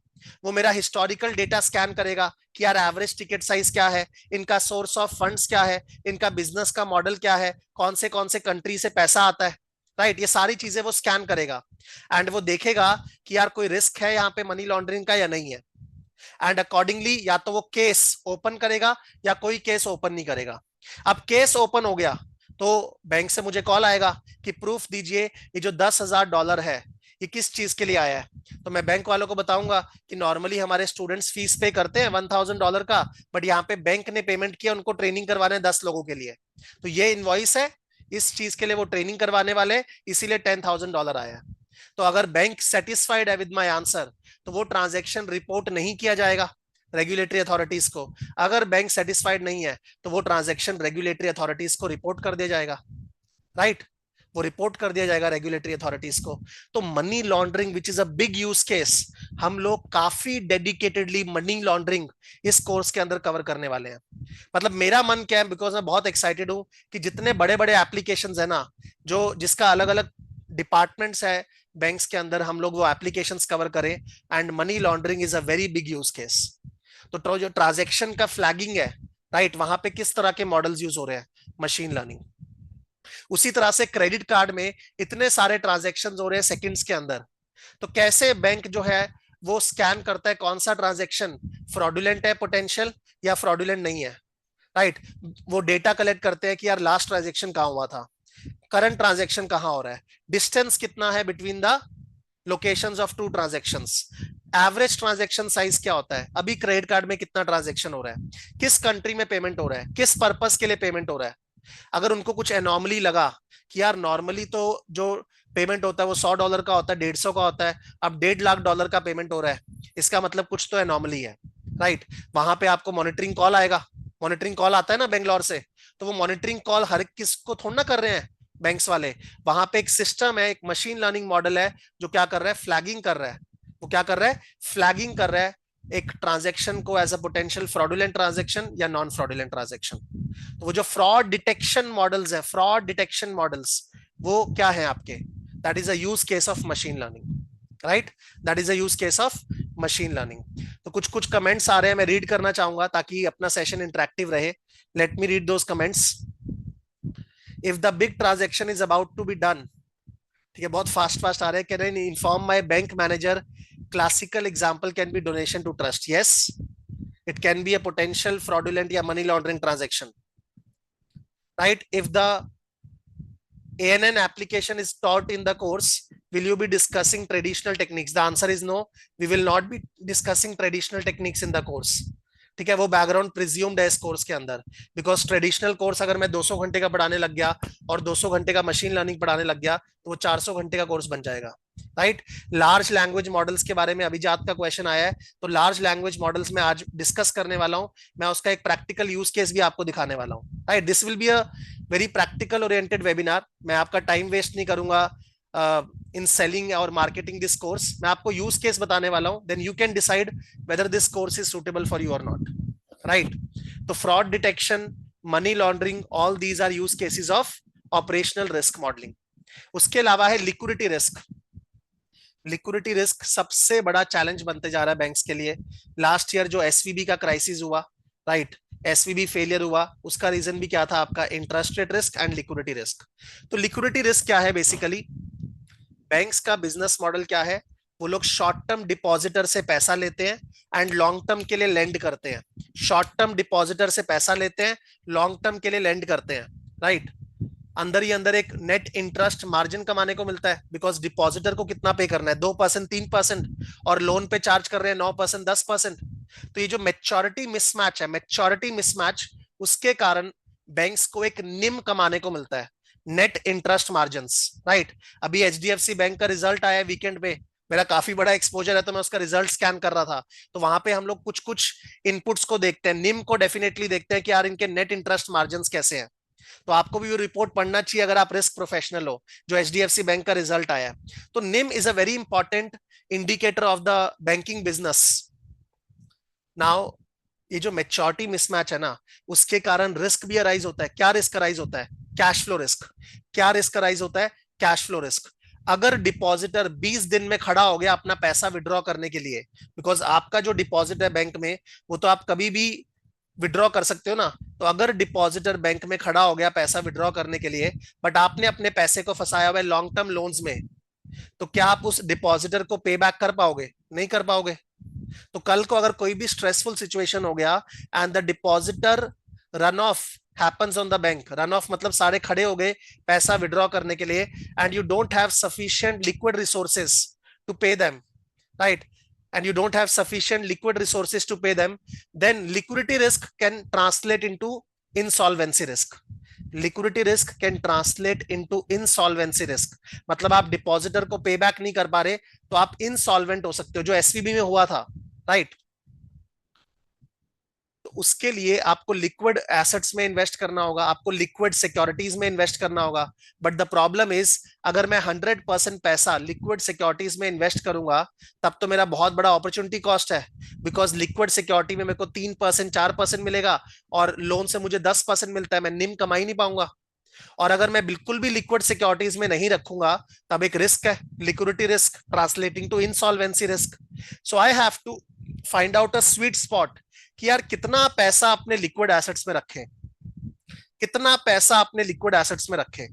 वो मेरा हिस्टोरिकल डेटा स्कैन करेगा कि यार एवरेज टिकट साइज क्या है, इनका सोर्स ऑफ फंड्स क्या है, इनका बिजनेस का मॉडल क्या है, कौन से कंट्री से पैसा आता है, राइट। ये सारी चीजें वो स्कैन करेगा एंड वो देखेगा कि यार कोई रिस्क है यहाँ पे मनी लॉन्ड्रिंग का या नहीं है, एंड अकॉर्डिंगली या तो वो केस ओपन करेगा या कोई केस ओपन नहीं करेगा। अब केस ओपन हो गया तो बैंक से मुझे कॉल आएगा कि प्रूफ दीजिए ये जो $10,000 है ये किस चीज के लिए आया है। तो मैं बैंक वालों को बताऊंगा कि नॉर्मली हमारे स्टूडेंट्स फीस पे करते हैं $1,000 का, बट यहाँ पे बैंक ने पेमेंट किया उनको ट्रेनिंग करवाने 10 लोगों के लिए, तो ये इनवॉइस है, इस चीज के लिए वो ट्रेनिंग करवाने वाले, इसीलिए $10,000 आया। तो अगर बैंक सेटिस्फाइड है विद माय आंसर तो वो ट्रांजैक्शन रिपोर्ट नहीं किया जाएगा रेगुलेटरी अथॉरिटीज को। अगर बैंक सेटिस्फाइड नहीं है तो वो ट्रांजैक्शन रेगुलेटरी अथॉरिटीज को रिपोर्ट कर दिया जाएगा, राइट। वो रिपोर्ट कर दिया जाएगा रेगुलेटरी अथॉरिटीज को। तो money laundering which is a big use case, हम लोग काफी डेडिकेटेडली मनी लॉन्ड्रिंग इस कोर्स के अंदर कवर करने वाले हैं। मतलब मेरा मन क्या है, बिकॉज मैं बहुत एक्साइटेड हूं कि जितने बड़े बड़े एप्लीकेशंस है ना, जो जिसका अलग अलग डिपार्टमेंट्स है बैंक्स के अंदर, हम लोग वो एप्लीकेशंस कवर करें, and money laundering is a very big use case. तो जो ट्रांजेक्शन का फ्लैगिंग है, राइट, वहां पे किस तरह के मॉडल्स यूज हो रहे हैं, मशीन लर्निंग। उसी तरह से क्रेडिट कार्ड में इतने सारे ट्रांजेक्शन हो रहे हैं सेकंड्स के अंदर, तो कैसे बैंक जो है वो स्कैन करता है कौन सा ट्रांजेक्शन फ्रॉडुलेंट है पोटेंशियल या फ्रॉडुलेंट नहीं है, राइट। वो डेटा कलेक्ट करते हैं कि यार लास्ट ट्रांजेक्शन कहां हुआ था, करंट ट्रांजेक्शन कहां हो रहा है, डिस्टेंस कितना है between the locations of two transactions, average transaction size क्या होता है, अभी क्रेडिट कार्ड में कितना ट्रांजेक्शन हो रहा है, किस कंट्री में पेमेंट हो रहा है, किस पर्पस के लिए पेमेंट हो रहा है। अगर उनको कुछ एनॉमली लगा कि यार नॉर्मली तो जो पेमेंट होता है वो $100 का होता है, 150 का होता है, अब $1.5 लाख का पेमेंट हो रहा है, इसका मतलब कुछ तो एनॉमली है, राइट। वहां पे आपको मॉनिटरिंग कॉल आएगा, मॉनिटरिंग कॉल आता है ना बेंगलोर से, तो वो मॉनिटरिंग कॉल हर किसको थोड़ा ना कर रहे हैं बैंक्स वाले। वहां पे एक सिस्टम है, एक मशीन लर्निंग मॉडल है जो क्या कर रहा है, फ्लैगिंग कर रहा है। वो क्या कर रहा है, फ्लैगिंग कर रहा है एक ट्रांजैक्शन को as a potential fraudulent transaction या नॉन फ्रॉडुलेंट ट्रांजैक्शन। तो वो जो फ्रॉड डिटेक्शन मॉडल्स है, फ्रॉड डिटेक्शन मॉडल्स, वो क्या है आपके, that is a use case of machine learning, right. That is a use case of machine learning. तो कुछ कुछ कमेंट्स आ रहे हैं, मैं रीड करना चाहूंगा ताकि अपना सेशन इंटरेक्टिव रहे। Let me read those comments. If the big transaction is about to be done, ठीक है, बहुत फास्ट फास्ट आ रहे हैं, can I inform my bank manager, classical example can be donation to trust, yes, it can be a potential fraudulent या money laundering transaction, right. If the ANN application is taught in the course, will you be discussing traditional techniques? The answer is no, we will not be discussing traditional techniques in the course, ठीक है। वो background presumed है इस course के अंदर, because traditional course अगर मैं 200 घंटे का पढ़ाने लग गया और 200 घंटे का मशीन लर्निंग पढ़ाने लग गया तो वो 400 घंटे का कोर्स बन जाएगा, राइट। लार्ज लैंग्वेज मॉडल्स के बारे में अभिजात का क्वेश्चन आया है, तो लार्ज लैंग्वेज मॉडल्स में आज डिस्कस करने वाला हूं मैं, उसका एक प्रैक्टिकल यूज केस भी आपको दिखाने वाला हूं। Right, this will be a very practical oriented webinar. मैं आपका टाइम वेस्ट नहीं करूंगा इन सेलिंग और मार्केटिंग दिस कोर्स। मैं आपको यूज केस बताने वाला हूं, then you can decide whether this course is suitable for you और नॉट। राइट, तो fraud detection, money laundering, all these are use cases of operational risk modelling. उसके अलावा है लिक्विडिटी रिस्क। लिक्विडिटी रिस्क सबसे बड़ा चैलेंज बनते जा रहा है बैंक्स के लिए। लास्ट ईयर जो एसवीबी का क्राइसिस हुआ, राइट, एसवीबी फेलियर हुआ, उसका रीजन भी क्या था आपका? Interest rate risk and liquidity risk. तो लिक्विडिटी रिस्क क्या है? बेसिकली बैंक्स का बिजनेस मॉडल क्या है? वो लोग शॉर्ट टर्म डिपॉजिटर से पैसा लेते हैं एंड लॉन्ग टर्म के लिए लेंड करते हैं। शॉर्ट टर्म डिपॉजिटर से पैसा लेते हैं, लॉन्ग टर्म के लिए लेंड करते हैं। राइट, अंदर ही अंदर एक नेट इंटरेस्ट मार्जिन कमाने को मिलता है, बिकॉज डिपॉजिटर को कितना पे करना है? 2%, 3%, और लोन पे चार्ज कर रहे हैं 9%, 10%। तो ये जो मेच्योरिटी मिसमैच है, मेच्योरिटी मिसमैच, उसके कारण बैंक्स को एक निम कमाने को मिलता है, नेट इंटरेस्ट मार्जिन। राइट, अभी एचडीएफसी बैंक का रिजल्ट आया वीकेंड पे, मेरा काफी बड़ा एक्सपोजर है तो मैं उसका रिजल्ट स्कैन कर रहा था। तो वहां पे हम लोग कुछ कुछ इनपुट्स को देखते हैं, निम को डेफिनेटली देखते हैं कि यार इनके नेट इंटरेस्ट मार्जिन कैसे हैं। तो आपको भी वो रिपोर्ट पढ़ना चाहिए अगर आप रिस्क प्रोफेशनल हो, जो एचडीएफसी बैंक का रिजल्ट आया। तो निम is a very important indicator of the banking business. Now ये जो मेच्योरिटी मिसमैच है ना, उसके कारण रिस्क भी अराइज होता है। क्या रिस्क अराइज होता है? Cash flow risk. क्या रिस्क अराइज होता है? Cash flow risk. अगर डिपॉजिटर 20 दिन में खड़ा हो गया अपना पैसा विड्रॉ करने के लिए, बिकॉज आपका जो डिपॉजिट है बैंक में, वो तो आप कभी भी विड्रॉ कर सकते हो ना। तो अगर डिपॉजिटर बैंक में खड़ा हो गया पैसा विड्रॉ करने के लिए, बट आपने अपने पैसे को फंसाया हुआ है लॉन्ग टर्म लोन्स में, तो क्या आप उस डिपॉजिटर को पे बैक कर पाओगे? नहीं कर पाओगे। तो कल को अगर कोई भी स्ट्रेसफुल सिचुएशन हो गया and the depositor run of happens on the bank, run of मतलब सारे खड़े हो गए पैसा विड्रॉ करने के लिए, and you don't have sufficient liquid resources to pay them, right, and you don't have sufficient liquid resources to pay them, then liquidity risk can translate into insolvency risk. Liquidity risk can translate into insolvency risk. मतलब आप depositor को पे back नहीं कर पा रहे तो आप इंसॉल्वेंट हो सकते हो, जो एसवीबी में हुआ था। राइट, तो उसके लिए आपको लिक्विड एसेट्स में इन्वेस्ट करना होगा, आपको लिक्विड सिक्योरिटीज में इन्वेस्ट करना होगा। बट द प्रॉब्लम इज, अगर मैं 100% पैसा लिक्विड सिक्योरिटीज में इन्वेस्ट करूंगा, तब तो मेरा बहुत बड़ा अपॉर्चुनिटी कॉस्ट है, बिकॉज लिक्विड सिक्योरिटी में मेरे को 3%, 4% मिलेगा, और लोन से मुझे 10% मिलता है, मैं निम कमा ही नहीं पाऊंगा। और अगर मैं बिल्कुल भी लिक्विड सिक्योरिटीज में नहीं रखूंगा, तब एक रिस्क है, liquidity risk translating to insolvency risk. So I have to find out a sweet spot कि यार कितना पैसा अपने लिक्विड एसेट्स में रखें, कितना पैसा अपने लिक्विड एसेट्स में रखें।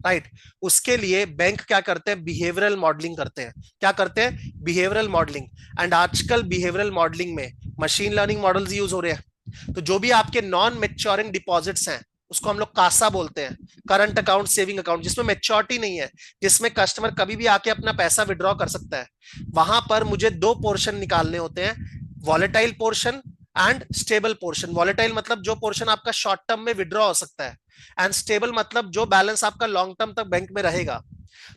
राइट, उसके लिए बैंक क्या करते हैं? बिहेवियरल मॉडलिंग करते हैं। क्या करते हैं? Behavioural modelling. एंड आजकल बिहेवियरल मॉडलिंग में मशीन लर्निंग मॉडल्स यूज हो रहे हैं। तो जो भी आपके नॉन मेच्योरिंग डिपॉजिट्स हैं, उसको हम लोग कासा बोलते हैं, करंट अकाउंट, सेविंग अकाउंट, जिसमें मेच्योरिटी नहीं है, जिसमें कस्टमर कभी भी आके अपना पैसा विड्रॉ कर सकता है। वहां पर मुझे दो पोर्शन निकालने होते हैं, volatile portion and stable portion. Volatile मतलब जो पोर्शन आपका शॉर्ट टर्म में विड्रॉ हो सकता है, एंड स्टेबल मतलब जो बैलेंस आपका लॉन्ग टर्म तक बैंक में रहेगा।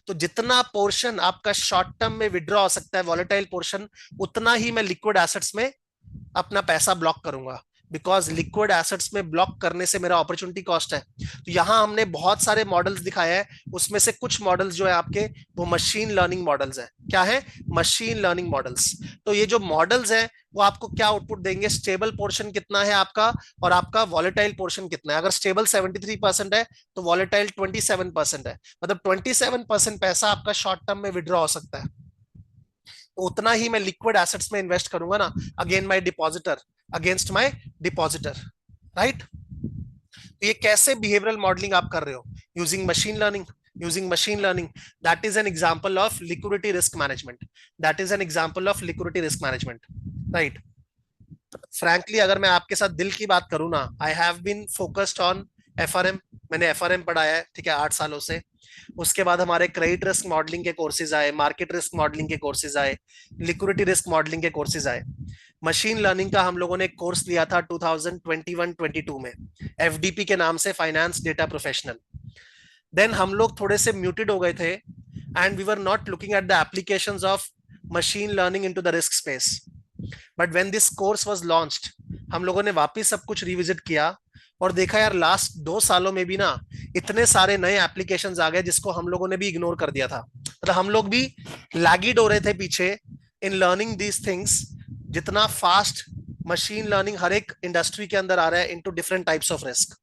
तो जितना पोर्शन आपका शॉर्ट टर्म में विड्रॉ हो सकता है, वॉलेटाइल पोर्शन, उतना ही मैं लिक्विड एसेट्स में अपना पैसा ब्लॉक करूंगा, बिकॉज लिक्विड एसेट्स में ब्लॉक करने से मेरा अपॉर्चुनिटी कॉस्ट है। तो यहां हमने बहुत सारे मॉडल्स दिखाए हैं, उसमें से कुछ मॉडल्स जो है आपके, वो मशीन लर्निंग मॉडल्स हैं। क्या है? Machine learning models. तो ये जो मॉडल्स हैं वो आपको क्या आउटपुट देंगे? स्टेबल पोर्शन कितना है आपका, और आपका वॉलेटाइल पोर्शन कितना है। अगर स्टेबल 73% है तो वॉलेटाइल 27% है, मतलब 27% पैसा आपका शॉर्ट टर्म में विड्रॉ हो सकता है। तो उतना ही मैं लिक्विड एसेट्स में इन्वेस्ट करूंगा ना, again my depositor, against my depositor. Right, तो ये कैसे बिहेवियरल मॉडलिंग आप कर रहे हो? Using machine learning. Using machine learning, that is an example of liquidity risk management. That is an example of liquidity risk management. Right, frankly अगर मैं आपके साथ दिल की बात करूं ना, I have been focused on FRM. मैंने एफआरएम पढ़ाया है, ठीक है, 8 सालों से। उसके बाद हमारे क्रेडिट रिस्क मॉडलिंग के कोर्सेज आए, मार्केट रिस्क मॉडलिंग के कोर्सेज आए, लिक्विडिटी रिस्क मॉडलिंग के कोर्सेज आए। मशीन लर्निंग का हम लोगों ने एक कोर्स लिया था 2021-22 में, एफडीपी के नाम से, फाइनेंस डेटा प्रोफेशनल। देन हम लोग थोड़े से म्यूटेड हो गए थे, and we were not looking at the applications of machine learning into the risk space. But when this course was launched, हम लोगों ने वापस सब कुछ रिविजिट किया और देखा यार लास्ट 2 सालों में भी ना इतने सारे नए एप्लीकेशंस आ गए जिसको हम लोगों ने भी इग्नोर कर दिया था. मतलब हम लोग भी लैगिड हो रहे थे पीछे इन लर्निंग दीज थिंग्स. जितना फास्ट मशीन लर्निंग हर एक इंडस्ट्री के अंदर आ रहा है into different types of risk.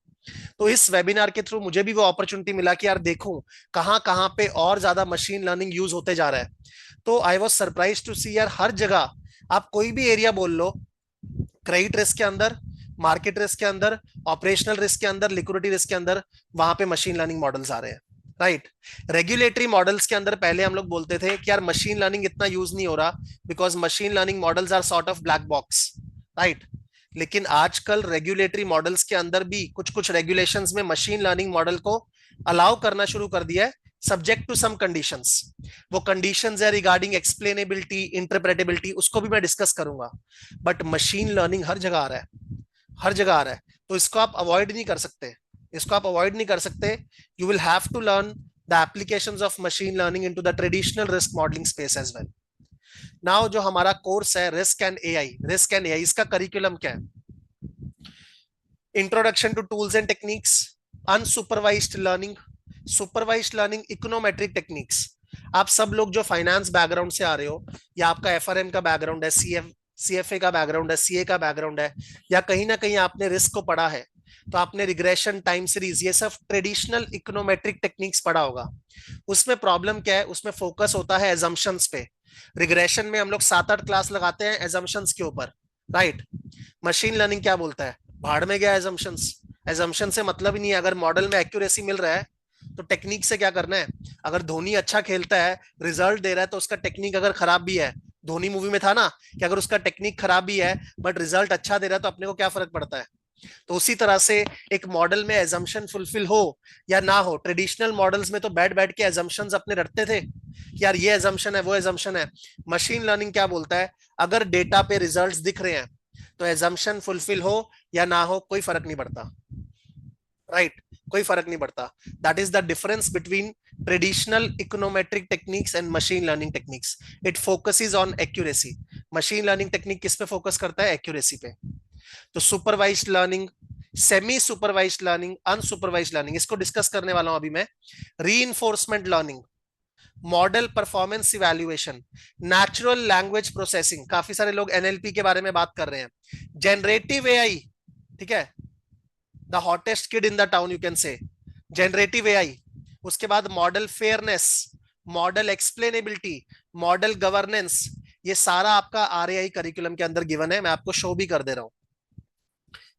तो इस वेबिनार के थ्रू मुझे भी वो अपॉर्चुनिटी मिला कि यार देखूं कहां कहां पे और ज्यादा मशीन लर्निंग यूज होते जा रहा है. तो आई वाज सरप्राइज टू सी यार हर जगह आप कोई भी एरिया बोल लो, क्रेडिट रिस्क के अंदर, मार्केट रिस्क के अंदर, ऑपरेशनल रिस्क के अंदर, लिक्विडिटी रिस्क के अंदर, वहां पे मशीन लर्निंग मॉडल्स आ रहे हैं. राइट. रेगुलेटरी मॉडल्स के अंदर पहले हम लोग बोलते थे कि यार मशीन लर्निंग इतना यूज नहीं हो रहा because machine learning models are sort of black box. Right. लेकिन आजकल रेगुलेटरी मॉडल्स के अंदर भी कुछ कुछ रेगुलेशंस में मशीन लर्निंग मॉडल को अलाउ करना शुरू कर दिया है सब्जेक्ट टू सम कंडीशंस. वो कंडीशंस है रिगार्डिंग एक्सप्लेनेबिलिटी, इंटरप्रेटेबिलिटी, उसको भी मैं डिस्कस करूंगा. बट मशीन लर्निंग हर जगह आ रहा है, हर जगह आ रहा है. तो इसको आप अवॉइड नहीं कर सकते, इसको आप अवॉइड नहीं कर सकते. You will have to learn the applications of machine learning into the traditional risk modelling space as well. Now जो हमारा कोर्स है risk and AI, risk and AI, इसका करिकुलम क्या है? Introduction to tools and techniques, unsupervised learning, supervised learning, econometric techniques. आप सब लोग जो फाइनेंस बैकग्राउंड से आ रहे हो या आपका एफआरएम का बैकग्राउंड है, सीएफए का बैकग्राउंड है, सीए का बैकग्राउंड है, या कहीं ना कहीं आपने रिस्क को पढ़ा है, तो आपने रिग्रेशन, टाइम सीरीज, ये सब ट्रेडिशनल इकोनोमेट्रिक टेक्निक्स पढ़ा होगा. उसमें प्रॉब्लम क्या है? उसमें फोकस होता है एजम्पशंस पे. रिग्रेशन में हम लोग 7-8 क्लास लगाते हैं एजम्पशंस के ऊपर. राइट. मशीन लर्निंग क्या बोलता है? भाड़ में गया एजम्पशंस. एजम्पशन से मतलब ही नहीं है. अगर मॉडल में एक्यूरेसी मिल रहा है तो टेक्निक से क्या करना है? अगर धोनी अच्छा खेलता है, रिजल्ट दे रहा है, तो उसका टेक्निक अगर खराब भी है, धोनी मूवी में था ना कि अगर उसका टेक्निक खराब भी है बट रिजल्ट अच्छा दे रहा है तो अपने को क्या फर्क पड़ता है? तो उसी तरह से एक मॉडल में एजम्पशन फुलफिल हो या ना हो, ट्रेडिशनल मॉडल्स में तो बैठ बैठ के एजम्पशंस अपने रटते थे कि यार ये एजम्पशन है, वो एजम्पशन है. मशीन लर्निंग क्या बोलता है? अगर डेटा पे रिजल्ट्स दिख रहे हैं तो एजम्पशन फुलफिल हो या ना हो कोई फर्क नहीं पड़ता. राइट. कोई फर्क नहीं पड़ता. That is the difference between traditional econometric techniques and machine learning techniques. It focuses on accuracy. Machine learning technique किस पे फोकस करता है? एक्यूरेसी पे. तो supervised learning, semi supervised learning, unsupervised learning, इसको डिस्कस करने वाला हूं अभी मैं. Reinforcement learning, model performance evaluation, natural language processing, काफी सारे लोग एनएलपी के बारे में बात कर रहे हैं, जनरेटिव एआई. ठीक है, the hottest kid in the town you can say, generative AI. उसके बाद model fairness, model explainability, model governance. ये सारा आपका आरएआई करिकुलम के अंदर गिवन है. मैं आपको शो भी कर दे रहा हूं.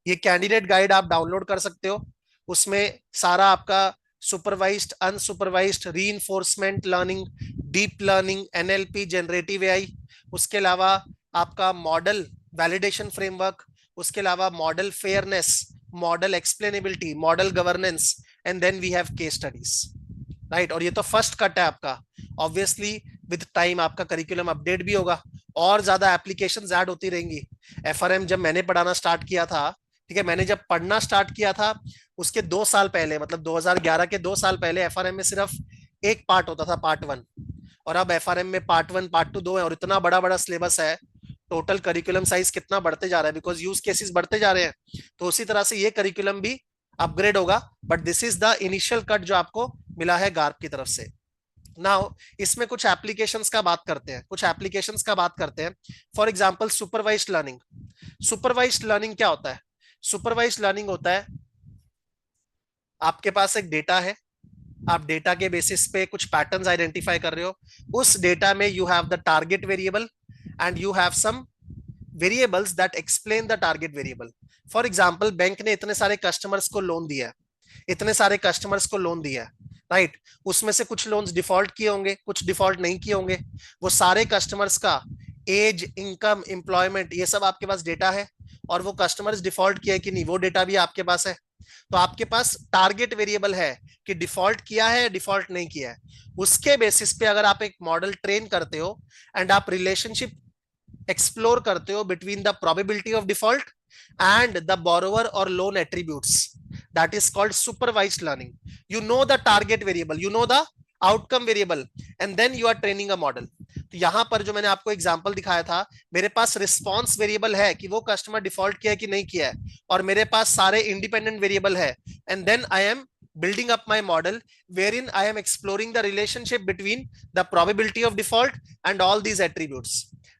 ये कैंडिडेट गाइड आप डाउनलोड कर सकते हो. उसमें सारा आपका supervised, unsupervised, reinforcement learning, deep learning, NLP, generative AI, उसके अलावा आपका मॉडल वैलिडेशन फ्रेमवर्क, उसके अलावा model fairness, model explainability, model governance, and then we have case studies. Right. और ये तो फर्स्ट कट है आपका. ऑब्वियसली विद टाइम आपका करिकुलम अपडेट भी होगा, और ज्यादा एप्लीकेशंस ऐड होती रहेंगी. एफआरएम जब मैंने पढ़ाना स्टार्ट किया था, ठीक है, मैंने जब पढ़ना स्टार्ट किया था उसके 2 साल पहले, मतलब 2011 के 2 साल पहले एफआरएम में सिर्फ एक पार्ट होता था, पार्ट 1. और अब एफआरएम में पार्ट 1, पार्ट 2, 2 है, और इतना बड़ा बड़ा सिलेबस है. टोटल करिकुलम साइज कितना बढ़ते जा रहा है बिकॉज यूज केसेस बढ़ते जा रहे हैं. तो उसी तरह से ये करिकुलम भी अपग्रेड होगा. But this is the initial cut जो आपको मिला है गार्प की तरफ से. नाउ इसमें कुछ एप्लीकेशंस का बात करते हैं, कुछ एप्लीकेशंस का बात करते हैं. For example supervised learning. Supervised learning क्या होता है? सुपरवाइज्ड लर्निंग होता है आपके पास एक डेटा है, आप डेटा के बेसिस पे कुछ पैटर्न्स आइडेंटिफाई कर रहे हो. उस डेटा में you have the target variable and you have some variables that explain the target variable. For example bank ने इतने सारे कस्टमर्स को लोन दिया है, इतने सारे कस्टमर्स को लोन दिया है. राइट. उसमें से कुछ लोन्स डिफॉल्ट किए होंगे, कुछ डिफॉल्ट नहीं किए होंगे. वो सारे कस्टमर्स का एज, इनकम, एम्प्लॉयमेंट, ये सब आपके पास डेटा है. और वो कस्टमर्स डिफॉल्ट किया है कि नहीं, वो डेटा भी आपके पास है. तो आपके पास टारगेट वेरिएबल है कि डिफॉल्ट किया है, डिफॉल्ट नहीं किया है. उसके बेसिस पे अगर आप एक मॉडल ट्रेन करते हो एंड आप रिलेशनशिप एक्सप्लोर करते हो between the probability of default and the borrower or loan attributes, that is called supervised learning. You know the target variable, you know the outcome variable, and then you are training a model. तो यहां पर जो मैंने आपको example दिखाया था, मेरे पास response variable है कि वो कस्टमर डिफॉल्ट किया है कि नहीं किया है, और मेरे पास सारे इंडिपेंडेंट वेरिएबल है, and then I am building up my model wherein I am exploring the relationship between the probability of default and all these attributes.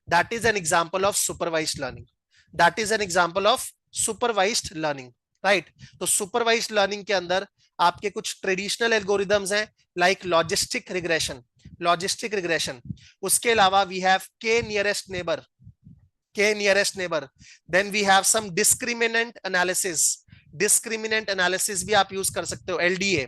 That is an example of supervised learning. That is an example of supervised learning, right? तो supervised learning के अंदर आपके कुछ traditional algorithms हैं, like logistic regression. उसके अलावा we have K nearest neighbour, then we have some discriminant analysis भी आप यूज कर सकते हो, LDA,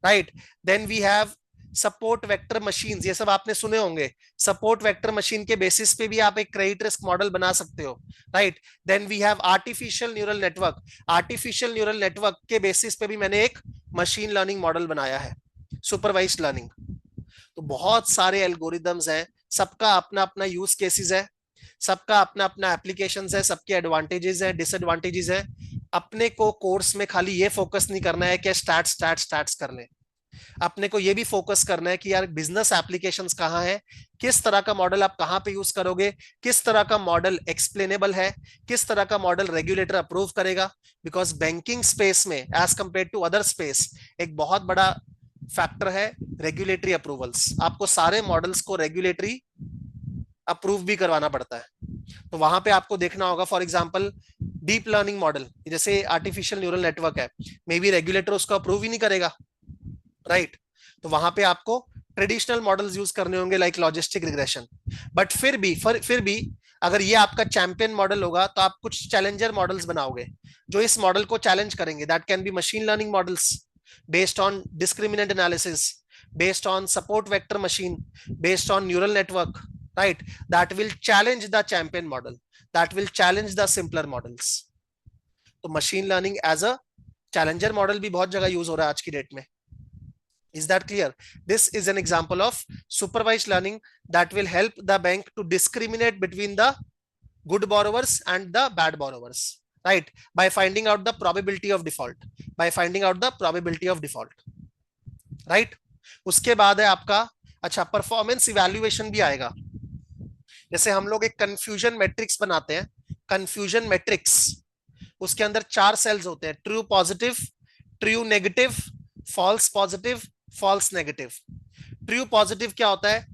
right? Then we have support vector machines, ये सब आपने सुने होंगे। सपोर्ट वेक्टर मशीन के बेसिस पे भी आप एक क्रेडिट रिस्क मॉडल बना सकते हो, right? Then we have artificial neural network, artificial neural network के बेसिस पे भी मैंने एक मशीन लर्निंग मॉडल बनाया है, सुपरवाइज्ड लर्निंग। तो बहुत सारे एल्गोरिदम्स हैं, सबका अपना अपना यूज केसेस है, सबका अपना अपना एप्लीकेशंस है, सबके एडवांटेजेस है, डिसएडवांटेजेस है। अपने को कोर्स में खाली ये फोकस नहीं करना है कि स्टैट्स स्टैट्स स्टैट्स कर ले, अपने को ये भी फोकस करना है कि यार बिजनेस एप्लीकेशंस कहाँ है, किस तरह का मॉडल आप कहाँ पे यूज करोगे, किस तरह का मॉडल एक्सप्लेनेबल है, किस तरह का मॉडल रेगुलेटर अप्रूव करेगा। बिकॉज बैंकिंग स्पेस में as compare to other space एक बहुत बड़ा फैक्टर है रेगुलेटरी अप्रूवल्स। आपको सारे मॉडल्स को रेगुलेटरी अप्रूव भी करवाना पड़ता है। तो वहां पे आपको देखना होगा, for example deep learning model जैसे आर्टिफिशियल न्यूरल नेटवर्क है, मे बी रेगुलेटर उसको अप्रूव ही नहीं करेगा, राइट? तो वहां पे आपको ट्रेडिशनल मॉडल्स यूज करने होंगे लाइक लॉजिस्टिक रिग्रेशन। बट फिर भी अगर ये आपका चैंपियन मॉडल होगा तो आप कुछ चैलेंजर मॉडल्स बनाओगे जो इस मॉडल को चैलेंज करेंगे। That can B machine learning models based on discriminant analysis, based on support vector machine, based on neural network, right? That will challenge the champion model, that will challenge the simpler models. तो machine learning as a challenger model भी बहुत जगह use हो रहा है आज की date में। Is that clear? This is an example of supervised learning that will help the bank to discriminate between the good borrowers and the bad borrowers, right? By finding out the probability of default, by finding out the probability of default, right? उसके बाद है आपका, अच्छा, performance evaluation भी आएगा। जैसे हम लोग एक कंफ्यूजन मैट्रिक्स बनाते हैं, कंफ्यूजन मैट्रिक्स, उसके अंदर 4 सेल्स होते हैं, true positive, true negative, false positive, false negative. True positive क्या होता है?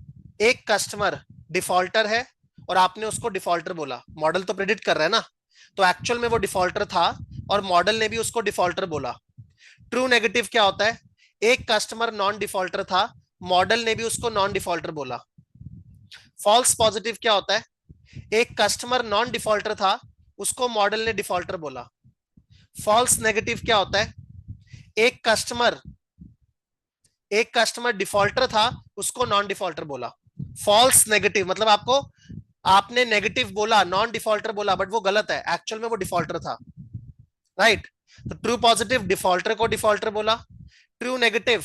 एक कस्टमर डिफॉल्टर है और आपने उसको डिफॉल्टर बोला, मॉडल तो प्रेडिक्ट कर रहा है ना, तो एक्चुअल में वो डिफॉल्टर था और मॉडल ने भी उसको डिफॉल्टर बोला। ट्रू नेगेटिव क्या होता है? एक कस्टमर नॉन डिफॉल्टर था, मॉडल ने भी उसको नॉन डिफॉल्टर बोला। फॉल्स पॉजिटिव क्या होता है? एक कस्टमर नॉन डिफॉल्टर था, उसको मॉडल ने डिफॉल्टर बोला। फॉल्स नेगेटिव क्या होता है? एक कस्टमर डिफॉल्टर था, उसको नॉन डिफॉल्टर बोला। फॉल्स नेगेटिव मतलब आपने नेगेटिव बोला, नॉन डिफॉल्टर बोला, बट वो गलत है, एक्चुअल में वो डिफॉल्टर था, राइट? तो ट्रू पॉजिटिव डिफॉल्टर को डिफॉल्टर बोला, ट्रू नेगेटिव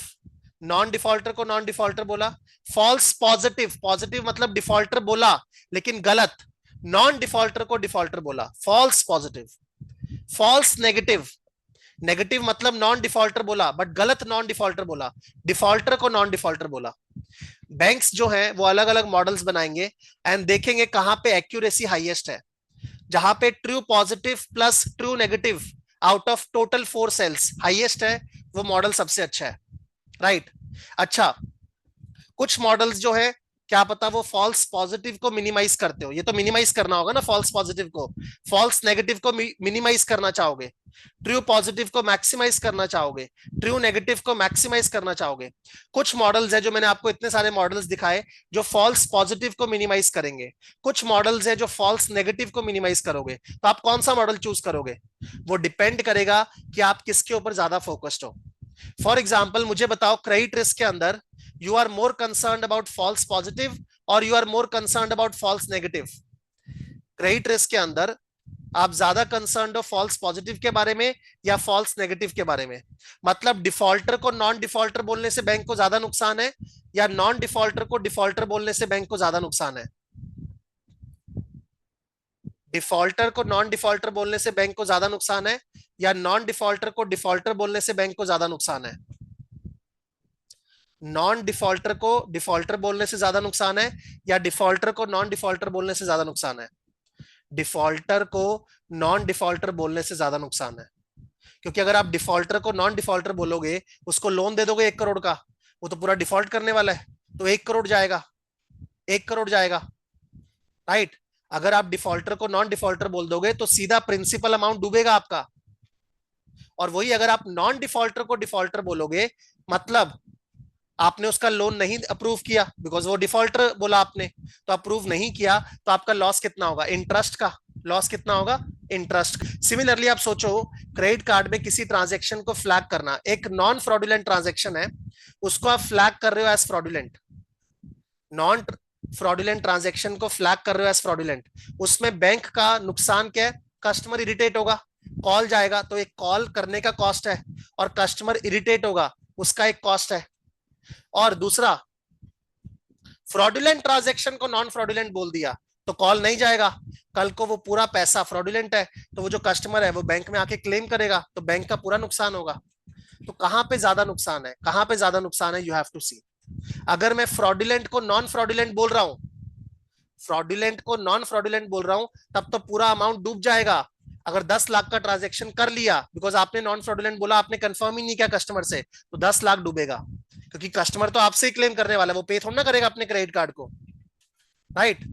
नॉन डिफॉल्टर को नॉन डिफॉल्टर बोला। फॉल्स पॉजिटिव, पॉजिटिव मतलब डिफॉल्टर बोला लेकिन गलत, नॉन डिफॉल्टर को डिफॉल्टर बोला, false positive. False negative, negative मतलब नॉन डिफॉल्टर बोला बट गलत नॉन डिफॉल्टर बोला, डिफॉल्टर को नॉन डिफॉल्टर बोला। बैंक्स जो हैं वो अलग अलग मॉडल्स बनाएंगे एंड देखेंगे कहां पे एक्यूरेसी हाईएस्ट है। जहां पे true positive plus true negative out of total 4 cells highest है, वो मॉडल सबसे अच्छा है, राइट? अच्छा, कुछ मॉडल्स जो है क्या पता वो फॉल्स पॉजिटिव को मिनिमाइज करते हो, ये तो मिनिमाइज करना होगा ना फॉल्स पॉजिटिव को, फॉल्स नेगेटिव को मिनिमाइज करना चाहोगे, ट्रू पॉजिटिव को मैक्सिमाइज करना चाहोगे, ट्रू नेगेटिव को मैक्सिमाइज करना चाहोगे। कुछ मॉडल्स है जो मैंने आपको इतने सारे मॉडल्स दिखाए जो फॉल्स पॉजिटिव को मिनिमाइज करेंगे, कुछ मॉडल्स है जो फॉल्स नेगेटिव को मिनिमाइज करोगे। तो आप कौन सा मॉडल चूज करोगे? वो डिपेंड करेगा कि आप किसके ऊपर ज्यादा फोकस्ड हो। फॉर एग्जाम्पल मुझे बताओ, क्रेडिट रिस्क के अंदर you are more concerned about false positive or you are more concerned about false negative? Credit risk के अंदर आप ज्यादा कंसर्न हो फॉल्स पॉजिटिव के बारे में या फॉल्स नेगेटिव के बारे में? मतलब डिफॉल्टर को नॉन डिफॉल्टर बोलने से बैंक को ज्यादा नुकसान है या नॉन डिफॉल्टर को डिफॉल्टर बोलने से बैंक को ज्यादा नुकसान है? डिफॉल्टर को नॉन डिफॉल्टर बोलने से बैंक को ज्यादा नुकसान है या नॉन डिफॉल्टर को डिफॉल्टर बोलने से बैंक को ज्यादा नुकसान है? नॉन डिफॉल्टर को डिफॉल्टर बोलने से ज्यादा नुकसान है या डिफॉल्टर को नॉन डिफॉल्टर बोलने से ज्यादा नुकसान है? डिफॉल्टर को नॉन डिफॉल्टर बोलने से ज्यादा नुकसान है, क्योंकि अगर आप डिफॉल्टर को नॉन डिफॉल्टर बोलोगे, उसको लोन दे दोगे 1 करोड़ का, वो तो पूरा डिफॉल्ट करने वाला है, तो 1 करोड़ जाएगा, 1 करोड़ जाएगा, राइट। अगर आप डिफॉल्टर को नॉन डिफॉल्टर बोल दोगे तो सीधा प्रिंसिपल अमाउंट डूबेगा आपका। और वही अगर आप नॉन डिफॉल्टर को डिफॉल्टर बोलोगे, मतलब आपने उसका लोन नहीं अप्रूव किया, बिकॉज वो डिफॉल्टर बोला आपने, तो अप्रूव नहीं किया, तो आपका लॉस कितना होगा? इंटरेस्ट का लॉस कितना होगा? इंटरेस्ट। सिमिलरली आप सोचो, क्रेडिट कार्ड में किसी ट्रांजेक्शन को फ्लैग करना एक नॉन फ्रॉडुलेंट ट्रांजेक्शन है, उसको आप फ्लैग कर रहे हो as fraudulent, non fraudulent transaction को फ्लैग कर रहे हो एज फ्रॉडुलेंट, उसमें बैंक का नुकसान क्या है? कस्टमर इरिटेट होगा, कॉल जाएगा, तो एक कॉल करने का कॉस्ट है, और कस्टमर इरिटेट होगा, उसका एक कॉस्ट है। और दूसरा, फ्रॉडुलेंट ट्रांजेक्शन को नॉन फ्रॉडुलेंट बोल दिया तो कॉल नहीं जाएगा, कल को वो पूरा पैसा फ्रॉडुलेंट है तो वो जो कस्टमर है वो बैंक में आके क्लेम करेगा, तो बैंक का पूरा नुकसान होगा। तो कहां पे ज्यादा नुकसान है, कहां पे ज्यादा नुकसान है, यू हैव टू सी। अगर मैं फ्रॉडुलेंट को नॉन फ्रॉडुलेंट बोल रहा हूं, फ्रॉडुलेंट को नॉन फ्रॉडुलेंट बोल रहा हूं, तब तो पूरा अमाउंट डूब जाएगा। अगर 10 लाख का ट्रांजेक्शन कर लिया, बिकॉज आपने नॉन फ्रॉडुलेंट बोला, आपने कंफर्म ही नहीं किया कस्टमर से, तो 10 लाख डूबेगा, क्योंकि कस्टमर तो आपसे ही क्लेम करने वाला है, वो पे थोड़ा ना करेगा अपने क्रेडिट कार्ड को, राइट।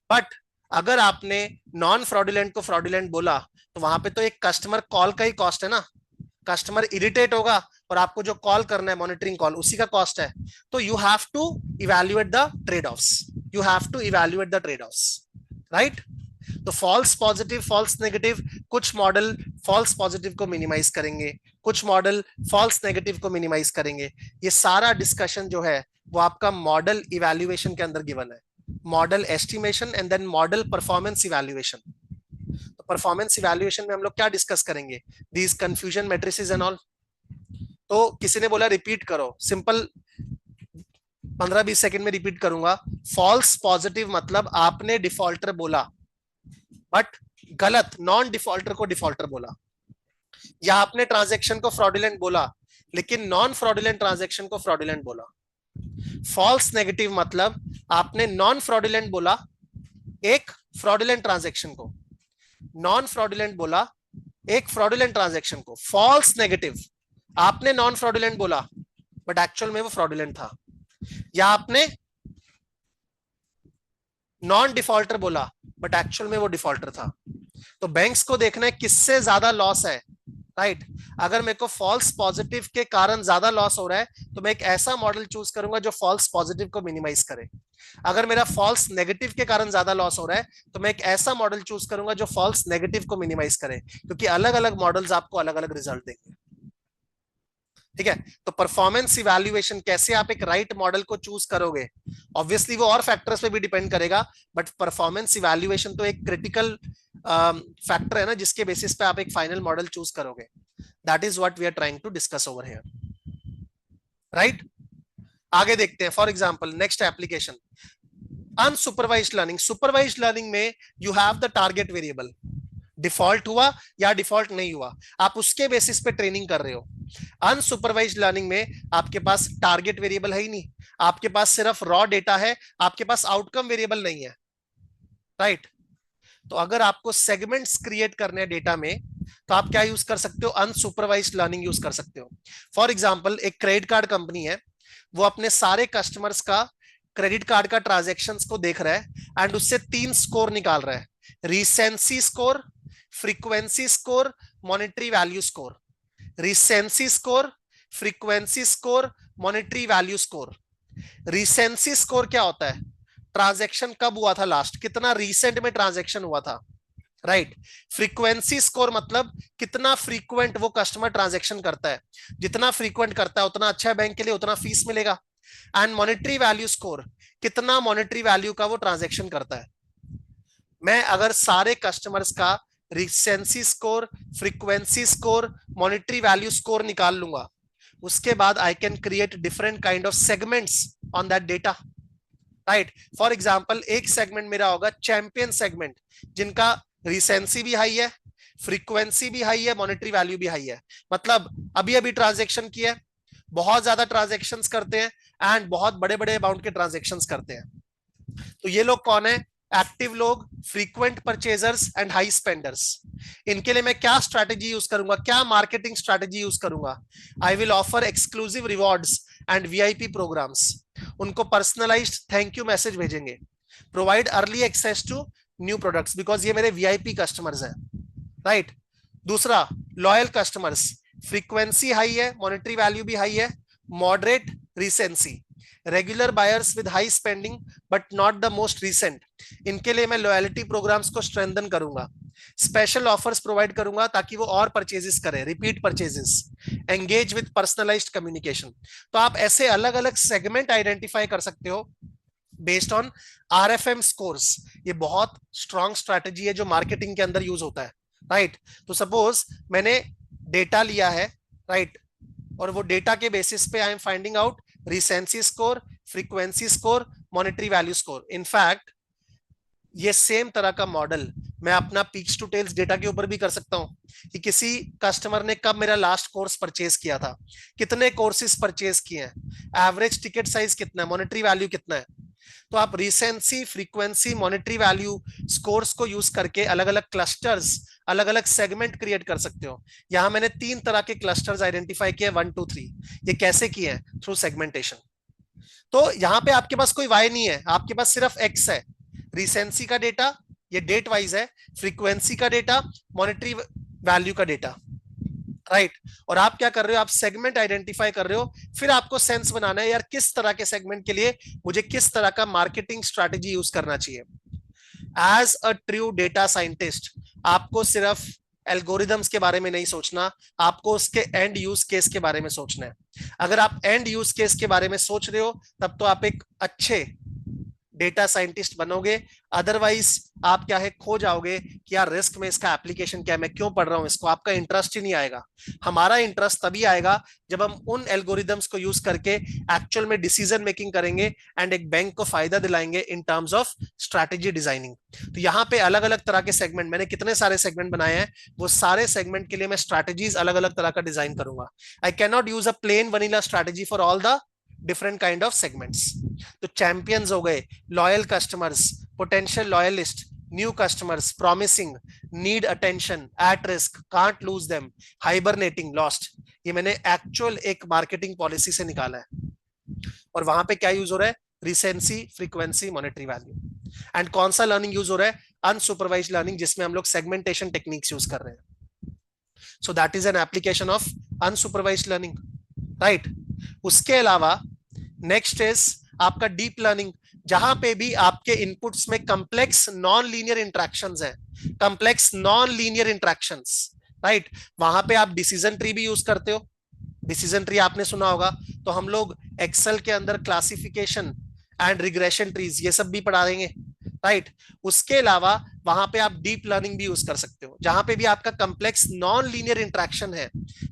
बट अगर आपने नॉन फ्रॉडुलेंट को फ्रॉडुलेंट बोला, तो वहां पे तो एक कस्टमर कॉल का ही कॉस्ट है ना, कस्टमर इरिटेट होगा, और आपको जो कॉल करना है मॉनिटरिंग कॉल, उसी का कॉस्ट है। तो you have to evaluate the trade offs, you have to evaluate the trade offs, right. तो फॉल्स पॉजिटिव, फॉल्स नेगेटिव, कुछ मॉडल फॉल्स पॉजिटिव को मिनिमाइज करेंगे, कुछ मॉडल फॉल्स नेगेटिव को मिनिमाइज करेंगे। ये सारा डिस्कशन जो है वो आपका मॉडल इवैल्यूएशन के अंदर गिवन है, model estimation and then model performance evaluation. तो परफॉर्मेंस इवैल्यूएशन में हम लोग क्या डिस्कस करेंगे? These confusion matrices and all. तो किसी ने बोला रिपीट करो, सिंपल 15-20 सेकंड में रिपीट करूंगा। फॉल्स पॉजिटिव मतलब आपने डिफॉल्टर बोला बट गलत, नॉन डिफॉल्टर को डिफॉल्टर बोला, या आपने ट्रांजैक्शन को फ्रॉडुलेंट बोला लेकिन नॉन फ्रॉडुलेंट ट्रांजैक्शन को फ्रॉडुलेंट बोला। फॉल्स नेगेटिव मतलब आपने नॉन फ्रॉडुलेंट बोला एक फ्रॉडुलेंट ट्रांजैक्शन को, नॉन फ्रॉडुलेंट बोला एक फ्रॉडुलेंट ट्रांजैक्शन को। फॉल्स नेगेटिव, आपने नॉन फ्रॉडुलेंट बोला बट एक्चुअल में वो फ्रॉडुलेंट था, या आपने नॉन डिफॉल्टर बोला बट एक्चुअल में वो डिफॉल्टर था। तो बैंक्स को देखना है किससे ज्यादा लॉस है, राइट। अगर मेरे को फॉल्स पॉजिटिव के कारण ज्यादा लॉस हो रहा है, तो मैं एक ऐसा मॉडल चूज करूंगा जो फॉल्स पॉजिटिव को मिनिमाइज करे। अगर मेरा फॉल्स नेगेटिव के कारण ज्यादा लॉस हो रहा है, तो मैं एक ऐसा मॉडल चूज करूंगा जो फॉल्स नेगेटिव को मिनिमाइज करे, क्योंकि अलग अलग मॉडल्स आपको अलग अलग रिजल्ट देंगे, ठीक है। तो परफॉर्मेंस इवैल्यूएशन, कैसे आप एक राइट मॉडल को चूज करोगे, ऑब्वियसली वो और फैक्टर्स पे भी डिपेंड करेगा, बट परफॉर्मेंस इवैल्यूएशन तो एक क्रिटिकल फैक्टर है ना, जिसके बेसिस पे आप एक फाइनल मॉडल चूज करोगे। That is what we are trying to discuss over here, right. आगे देखते हैं। For example next application, unsupervised learning. Supervised learning में you have the target variable, default हुआ या डिफॉल्ट नहीं हुआ, आप उसके बेसिस पे ट्रेनिंग कर रहे हो। अनसुपरवाइज्ड लर्निंग में आपके पास टारगेट वेरिएबल है ही नहीं, आपके पास सिर्फ रॉ डेटा है, आपके पास आउटकम वेरिएबल नहीं है, राइट। तो अगर आपको सेगमेंट्स क्रिएट करने हैं डेटा में, तो आप क्या यूज कर सकते हो? अनसुपरवाइज्ड लर्निंग यूज कर सकते हो। फॉर एग्जांपल एक क्रेडिट कार्ड कंपनी है, वो अपने सारे कस्टमर्स का क्रेडिट कार्ड का ट्रांजैक्शंस को देख रहा है एंड उससे 3 स्कोर निकाल रहा है, recency score, frequency score, monetary value score. Recency score, frequency score, monetary value score. Recency score क्या होता है? ट्रांजैक्शन कब हुआ था लास्ट, कितना रिसेंट में ट्रांजैक्शन हुआ था, राइट। फ्रीक्वेंसी स्कोर मतलब कितना फ्रीक्वेंट वो कस्टमर ट्रांजैक्शन करता है, जितना फ्रीक्वेंट करता है उतना अच्छा है बैंक के लिए, उतना फीस मिलेगा। एंड मॉनेटरी वैल्यू स्कोर, कितना मॉनेटरी वैल्यू का वो ट्रांजैक्शन करता है। मैं अगर सारे कस्टमर्स का recency score, frequency score, monetary value score निकाल लूंगा, उसके बाद आई can create different kind of segments on that data, right. For example एक सेगमेंट मेरा होगा चैंपियन सेगमेंट, जिनका रिसेंसी भी हाई है, फ्रीक्वेंसी भी हाई है, मॉनेटरी वैल्यू भी हाई है। मतलब अभी अभी ट्रांजेक्शन किया है, बहुत ज्यादा ट्रांजेक्शन्स करते हैं एंड बहुत बड़े बड़े अमाउंट के ट्रांजेक्शन्स करते हैं। तो ये लोग कौन है? एक्टिव लोग, frequent purchasers and high spenders. इनके लिए मैं क्या स्ट्रैटेजी यूज करूंगा, क्या मार्केटिंग स्ट्रैटेजी यूज करूंगा? I will offer exclusive rewards and VIP programmes. उनको पर्सनलाइज्ड थैंक यू मैसेज भेजेंगे। Provide early access to new products, because ये मेरे वीआईपी कस्टमर्स हैं, राइट। दूसरा, लॉयल कस्टमर्स। फ्रीक्वेंसी हाई है, मॉनेटरी वैल्यू भी high है, moderate recency. Regular buyers with high spending but not the most recent, इनके लिए मैं लॉयल्टी प्रोग्राम्स को स्ट्रेंथन करूंगा। स्पेशल ऑफर्स प्रोवाइड करूंगा ताकि वो और परचेजेस करें, repeat purchases. Engage with personalised communication. तो आप ऐसे अलग अलग सेगमेंट आइडेंटिफाई कर सकते हो बेस्ड ऑन आरएफएम स्कोर्स। ये बहुत स्ट्रॉन्ग स्ट्रैटेजी है जो मार्केटिंग के अंदर यूज होता है, राइट। तो सपोज मैंने डेटा लिया है, राइट, और वो डेटा के बेसिस पे I am finding out recency score, frequency score, monetary value score. In fact ये सेम तरह का मॉडल मैं अपना पीक्स टू टेल्स डेटा के ऊपर भी कर सकता हूं कि किसी कस्टमर ने कब मेरा लास्ट कोर्स परचेज किया था, कितने कोर्सेज परचेज किए हैं, एवरेज टिकट साइज कितना है, मॉनेटरी वैल्यू कितना है। तो आप recency, frequency, monetary value scores को यूज करके अलग अलग क्लस्टर्स, अलग अलग सेगमेंट क्रिएट कर सकते हो। यहां मैंने 3 तरह के क्लस्टर्स आइडेंटिफाई किए, 1 2 3। ये कैसे किए हैं? Through segmentation. तो यहां पे आपके पास कोई वाई नहीं है, आपके पास सिर्फ एक्स है। रिसेंसी का डेटा, ये डेट वाइज है, फ्रीक्वेंसी का डेटा, मॉनेटरी वैल्यू का डेटा, राइट। और आप क्या कर रहे हो? आप सेगमेंट आइडेंटिफाई कर रहे हो। फिर आपको सेंस बनाना है यार किस तरह के सेगमेंट के लिए मुझे किस तरह का मार्केटिंग स्ट्रैटेजी यूज करना चाहिए। As a true data scientist आपको सिर्फ एल्गोरिदम्स के बारे में नहीं सोचना, आपको उसके एंड यूज केस के बारे में सोचना है। अगर आप एंड यूज केस के बारे में सोच रहे हो तब तो आप एक अच्छे डेटा साइंटिस्ट बनोगे। अदरवाइज आप क्या है, खो जाओगे कि यार रिस्क में इसका एप्लीकेशन क्या है, मैं क्यों पढ़ रहा हूं इसको, आपका इंटरेस्ट ही नहीं आएगा। हमारा इंटरेस्ट तभी आएगा जब हम उन एल्गोरिदम्स को यूज करके एक्चुअल में डिसीजन मेकिंग करेंगे एंड एक बैंक को फायदा दिलाएंगे in terms of strategy designing. तो यहाँ पे अलग अलग तरह के सेगमेंट, मैंने कितने सारे सेगमेंट बनाए हैं, वो सारे सेगमेंट के लिए मैं स्ट्रैटेजीज अलग अलग तरह का डिजाइन करूंगा। I can not use a plane vanilla strategy for all the different kind of segments. तो चैंपियंस हो गए, loyal customers, potential loyalist, new customers, promising, need attention, at risk, can't loose them, hibernating, lost. ये मैंने actual एक marketing policy से निकाला है। और वहां पे क्या यूज हो रहा है? Recency, frequency, monetary value. And कौन सा लर्निंग यूज हो रहा है? अनसुपरवाइज्ड लर्निंग, जिसमें हम लोग सेगमेंटेशन टेक्निक्स यूज कर रहे हैं। So that is an application of unsupervised learning, right. उसके अलावा नेक्स्ट इज आपका डीप लर्निंग, जहां पे भी आपके इनपुट्स में कंप्लेक्स नॉन लीनियर इंटरेक्शंस हैं, complex non linear interactions, right. वहां पे आप डिसीजन ट्री भी यूज करते हो। डिसीजन ट्री आपने सुना होगा। तो हम लोग एक्सेल के अंदर क्लासिफिकेशन एंड रिग्रेशन ट्रीज ये सब भी पढ़ा देंगे, राइट। उसके अलावा वहां पे आप डीप लर्निंग भी यूज कर सकते हो, जहां पे भी आपका कंप्लेक्स नॉन लीनियर इंटरेक्शन है,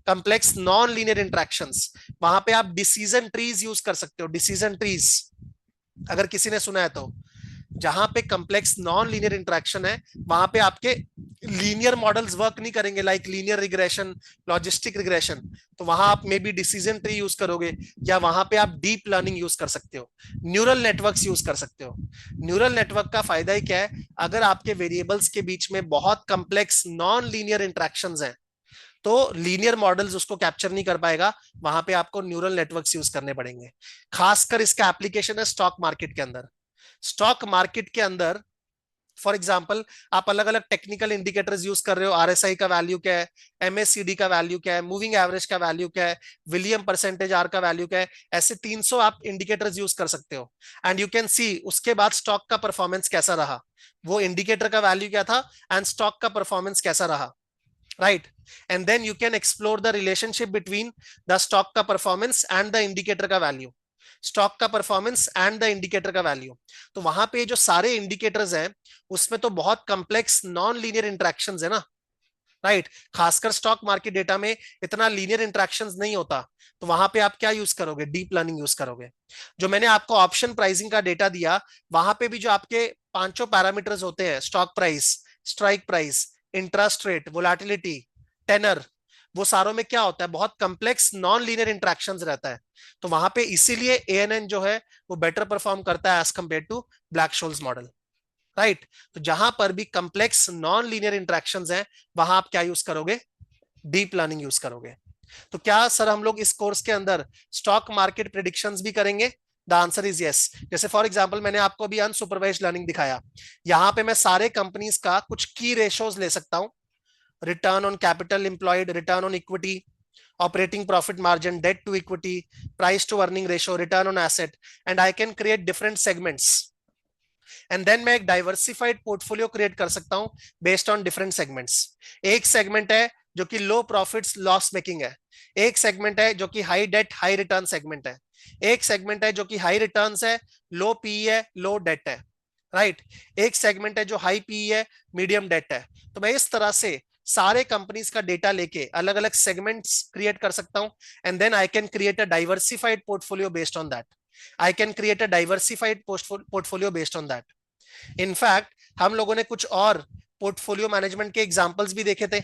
कंप्लेक्स नॉन लीनियर इंटरेक्शंस, वहां पे आप डिसीजन ट्रीज यूज कर सकते हो। डिसीजन ट्रीज अगर किसी ने सुना है तो, जहां पे कंप्लेक्स नॉन लीनियर इंटरेक्शन है वहां पे आपके लीनियर मॉडल्स वर्क नहीं करेंगे, like linear regression, logistic regression. तो वहां आप may be decision tree use करोगे, या वहां पे आप डीप लर्निंग यूज कर सकते हो, न्यूरल नेटवर्क्स यूज कर सकते हो। न्यूरल नेटवर्क का फायदा ही क्या है? अगर आपके वेरिएबल्स के बीच में बहुत कंप्लेक्स नॉन लीनियर इंटरेक्शंस हैं तो लीनियर मॉडल्स उसको कैप्चर नहीं कर पाएगा, वहां पे आपको न्यूरल नेटवर्क्स यूज करने पड़ेंगे। खासकर इसका एप्लीकेशन है स्टॉक मार्केट के अंदर। स्टॉक मार्केट के अंदर फॉर एग्जाम्पल आप अलग अलग टेक्निकल इंडिकेटर्स यूज कर रहे हो, आरएसआई का वैल्यू क्या है, एमएससीडी का वैल्यू क्या है, मूविंग एवरेज का वैल्यू क्या है, विलियम परसेंटेज आर का वैल्यू क्या है, ऐसे 300 आप इंडिकेटर्स यूज कर सकते हो। एंड यू कैन सी उसके बाद स्टॉक का परफॉर्मेंस कैसा रहा, वो इंडिकेटर का वैल्यू क्या था एंड स्टॉक का परफॉर्मेंस कैसा रहा, right? And then you can explore the relationship between the stock का performance and the indicator का value, स्टॉक का परफॉर्मेंस एंड द इंडिकेटर का वैल्यू। तो वहां पे जो सारे इंडिकेटर्स हैं उसमें तो बहुत कंप्लेक्स नॉन लीनियर इंटरेक्शंस है ना, राइट। खासकर स्टॉक मार्केट डेटा में इतना लीनियर इंटरेक्शंस नहीं होता। तो वहां पे आप क्या यूज करोगे? डीप लर्निंग यूज करोगे। जो मैंने आपको ऑप्शन प्राइसिंग का डेटा दिया, वहां पे भी जो आपके पांचों पैरामीटर्स होते हैं, stock price, strike price, interest rate, volatility, tenor, वो सारों में क्या होता है, बहुत कंप्लेक्स नॉन लीनियर इंटरेक्शंस रहता है। तो वहां पे इसीलिए एएनएन जो है वो बेटर परफॉर्म करता है as compare to Black Scholes model, right. तो जहां पर भी कंप्लेक्स नॉन लीनियर इंटरेक्शंस हैं, वहां आप क्या यूज करोगे, डीप लर्निंग यूज करोगे। तो क्या सर हम लोग इस कोर्स के अंदर स्टॉक मार्केट प्रिडिक्शंस भी करेंगे? The answer is yes. जैसे फॉर एग्जांपल मैंने आपको अभी अनसुपरवाइज्ड लर्निंग दिखाया, यहां पे मैं सारे कंपनीज का कुछ की रेशियोज ले सकता हूं, return on capital employed, return on equity, operating profit margin, debt to equity, price to earning ratio, return on asset, and I can create different segments. And then मैं एक डाइवर्सिफाइड पोर्टफोलियो क्रिएट कर सकता हूं based on different segments. एक segment है जो कि लो profits loss making है, एक सेगमेंट है जो कि high debt high return segment है, एक सेगमेंट है जो कि हाई रिटर्न्स है, लो पी है, लो डेट है, राइट। एक सेगमेंट है जो हाई पी है, मीडियम डेट है। तो मैं इस तरह से सारे कंपनीज का डेटा लेके अलग अलग सेगमेंट्स क्रिएट कर सकता हूं, and then I can create a diversified portfolio based on that. I can create a diversified portfolio based on that. In fact हम लोगों ने कुछ और पोर्टफोलियो मैनेजमेंट के एग्जांपल्स भी देखे थे,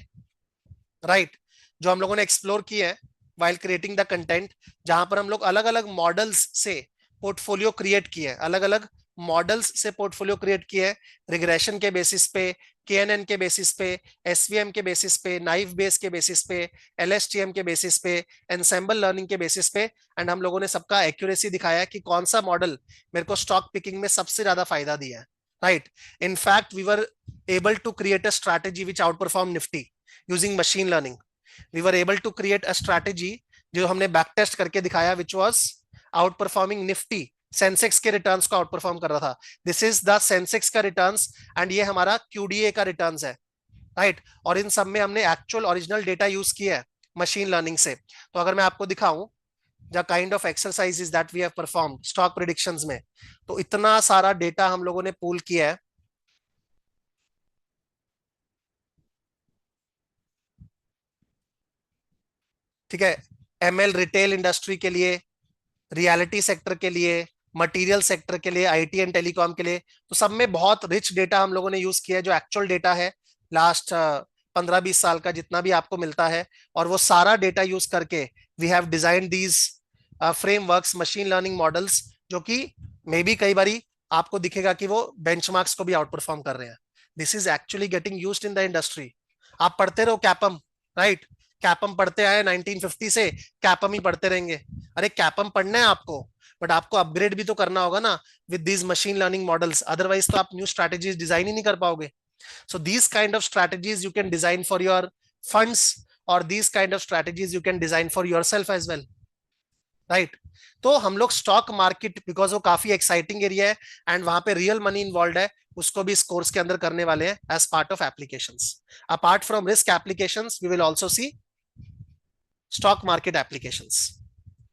राइट, जो हम लोगों ने एक्सप्लोर किए हैं वाइल क्रिएटिंग द कंटेंट, जहां पर हम लोग अलग अलग मॉडल्स से पोर्टफोलियो क्रिएट किए हैं, अलग अलग मॉडल्स से पोर्टफोलियो क्रिएट किए हैं, रिग्रेशन के बेसिस पे, केएनएन के बेसिस पे, एसवीएम के बेसिस पे, नाइफ बेस के बेसिस पे, एलएसटीएम के बेसिस पे, एनसेम्बल लर्निंग के बेसिस पे। एंड हम लोगों ने सबका एक्यूरेसी दिखाया कि कौन सा मॉडल मेरे को स्टॉक पिकिंग में सबसे ज्यादा फायदा दिया है, right. In fact we were able to create a strategy which outperform Nifty using machine learning. We were able to create a strategy जो हमने बैक टेस्ट करके दिखाया, which was outperforming Nifty, Sensex के रिटर्न्स को आउट परफॉर्म कर रहा था। This is the Sensex का रिटर्न्स एंड ये हमारा क्यूडीए का रिटर्न्स है, राइट। और इन सब में हमने एक्चुअल ओरिजिनल डेटा यूज किया है मशीन लर्निंग से। तो अगर मैं आपको दिखाऊं the kind of exercises that we have perform stock predictions में, तो इतना सारा डेटा हम लोगों ने पूल किया है। ठीक है, एमएल रिटेल इंडस्ट्री के लिए, रियलिटी सेक्टर के लिए, मटेरियल सेक्टर के लिए, आईटी एंड टेलीकॉम के लिए, तो सब में बहुत रिच डेटा हम लोगों ने यूज किया है, जो एक्चुअल डेटा है लास्ट 15-20 साल का जितना भी आपको मिलता है। और वो सारा डेटा यूज करके we have design these frameworks, machine learning models, जो कि मे बी कई बारी आपको दिखेगा कि वो बेंचमार्क्स को भी आउट परफॉर्म कर रहे हैं। This is actually getting used in the industry. आप पढ़ते रहो कैपम, राइट, कैपम पढ़ते आए 1950 से, कैपम ही पढ़ते रहेंगे। अरे कैपम पढ़ना है आपको, बट आपको अपग्रेड भी तो करना होगा ना with these machine learning models, otherwise तो आप न्यू स्ट्रैटेजीज डिजाइन ही नहीं कर पाओगे। So these kind of strategies you can design for your funds, और these kind of strategies you can design for yourself as well, right. तो हम लोग स्टॉक मार्केट, बिकॉज वो काफी एक्साइटिंग एरिया है एंड वहां पे रियल मनी इन्वॉल्व है, उसको भी इस कोर्स के अंदर करने वाले हैं as part of applications. Apart from risk applications we will also see stock market applications,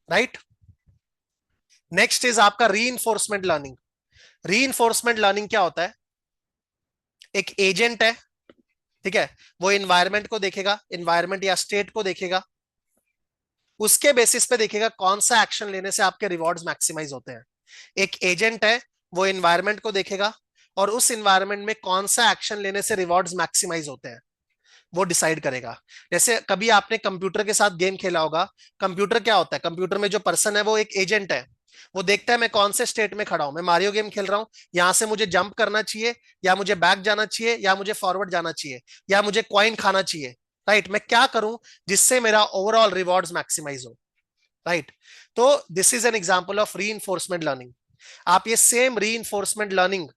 right. Next is आपका री लर्निंग। री लर्निंग क्या होता है? एक एजेंट है, ठीक है, वो इन्वायरमेंट को देखेगा, इन्वायरमेंट या स्टेट को देखेगा, उसके बेसिस पे देखेगा कौन सा एक्शन लेने से आपके रिवॉर्ड्स मैक्सिमाइज होते हैं। एक एजेंट है, वो इन्वायरमेंट को देखेगा और उस इन्वायरमेंट में कौन सा एक्शन लेने से रिवॉर्ड्स मैक्सिमाइज होते हैं वो डिसाइड करेगा। जैसे कभी आपने कंप्यूटर के साथ गेम खेला होगा। कंप्यूटर क्या होता है? कंप्यूटर में जो पर्सन है वो एक एजेंट है, वो देखता है मैं कौन से स्टेट में खड़ा हूं, मैं मारियो गेम खेल रहा हूं, यहां से मुझे जंप करना चाहिए या मुझे बैक जाना चाहिए या मुझे फॉरवर्ड जाना चाहिए या मुझे कॉइन खाना चाहिए, राइट। मैं क्या करूं जिससे मेरा ओवरऑल रिवॉर्ड्स मैक्सिमाइज हो, राइट। तो this is an example of री लर्निंग। आप ये सेम री लर्निंग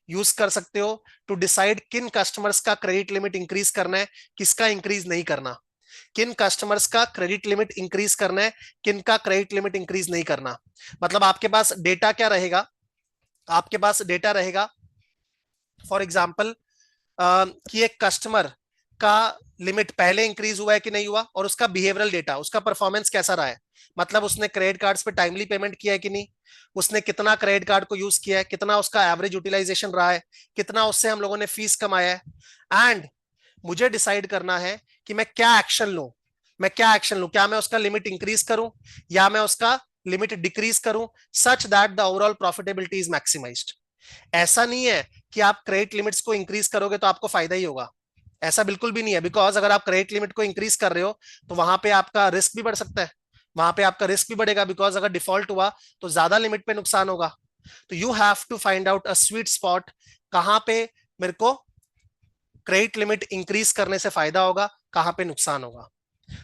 यूज कर सकते हो टू डिसाइड किन कस्टमर्स का क्रेडिट लिमिट इंक्रीज करना है, किसका इंक्रीज नहीं करना, किन कस्टमर्स का क्रेडिट लिमिट इंक्रीज करना है, किन का क्रेडिट लिमिट इंक्रीज नहीं करना। मतलब आपके पास डेटा क्या रहेगा? आपके पास डेटा रहेगा फॉर एग्जाम्पल कि एक कस्टमर का लिमिट पहले इंक्रीज हुआ है कि नहीं हुआ, और उसका बिहेवियरल डेटा, उसका परफॉर्मेंस कैसा रहा है। मतलब उसने क्रेडिट कार्ड्स पे टाइमली पेमेंट किया है कि नहीं, उसने कितना क्रेडिट कार्ड को यूज किया है, कितना उसका एवरेज यूटिलाइजेशन रहा है, कितना उससे हम लोगों ने फीस कमाया है। एंड मुझे डिसाइड करना है कि मैं क्या एक्शन लूं, मैं क्या एक्शन लूं, क्या मैं उसका लिमिट इंक्रीज करूं या मैं उसका लिमिट डिक्रीज करूं, सच that the overall profitability is maximised. ऐसा नहीं है कि आप क्रेडिट लिमिट्स को इंक्रीज करोगे तो आपको फायदा ही होगा। ऐसा बिल्कुल भी नहीं है, बिकॉज अगर आप क्रेडिट लिमिट को इंक्रीज कर रहे हो तो वहां पे आपका रिस्क भी बढ़ सकता है, वहां पे आपका रिस्क भी बढ़ेगा, बिकॉज अगर डिफॉल्ट हुआ तो ज्यादा लिमिट पे नुकसान होगा। तो you have to find out a sweet spot, कहां पे मेरे को क्रेडिट लिमिट इंक्रीज करने से फायदा होगा, कहां पे नुकसान होगा।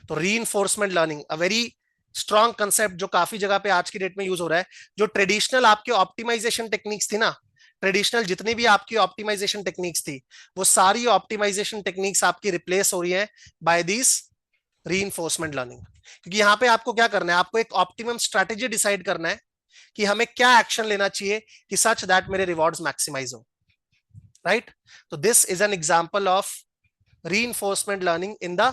तो reinforcement learning a very strong concept जो काफी जगह पे आज की डेट में यूज हो रहा है। जो ट्रेडिशनल आपके ऑप्टिमाइजेशन टेक्निक्स थी ना, ट्रेडिशनल जितनी भी आपकी ऑप्टिमाइजेशन टेक्निक्स थी, वो सारी ऑप्टिमाइजेशन टेक्निक्स आपकी रिप्लेस हो रही है बाय दिस रीइंफोर्समेंट लर्निंग। क्योंकि यहाँ पे आपको क्या करना है, आपको एक ऑप्टिमम स्ट्रेटेजी डिसाइड करना है कि हमें क्या एक्शन लेना चाहिए कि सच दैट मेरे रिवॉर्ड्स मैक्सिमाइज हो, राइट। तो this is an example of reinforcement learning in the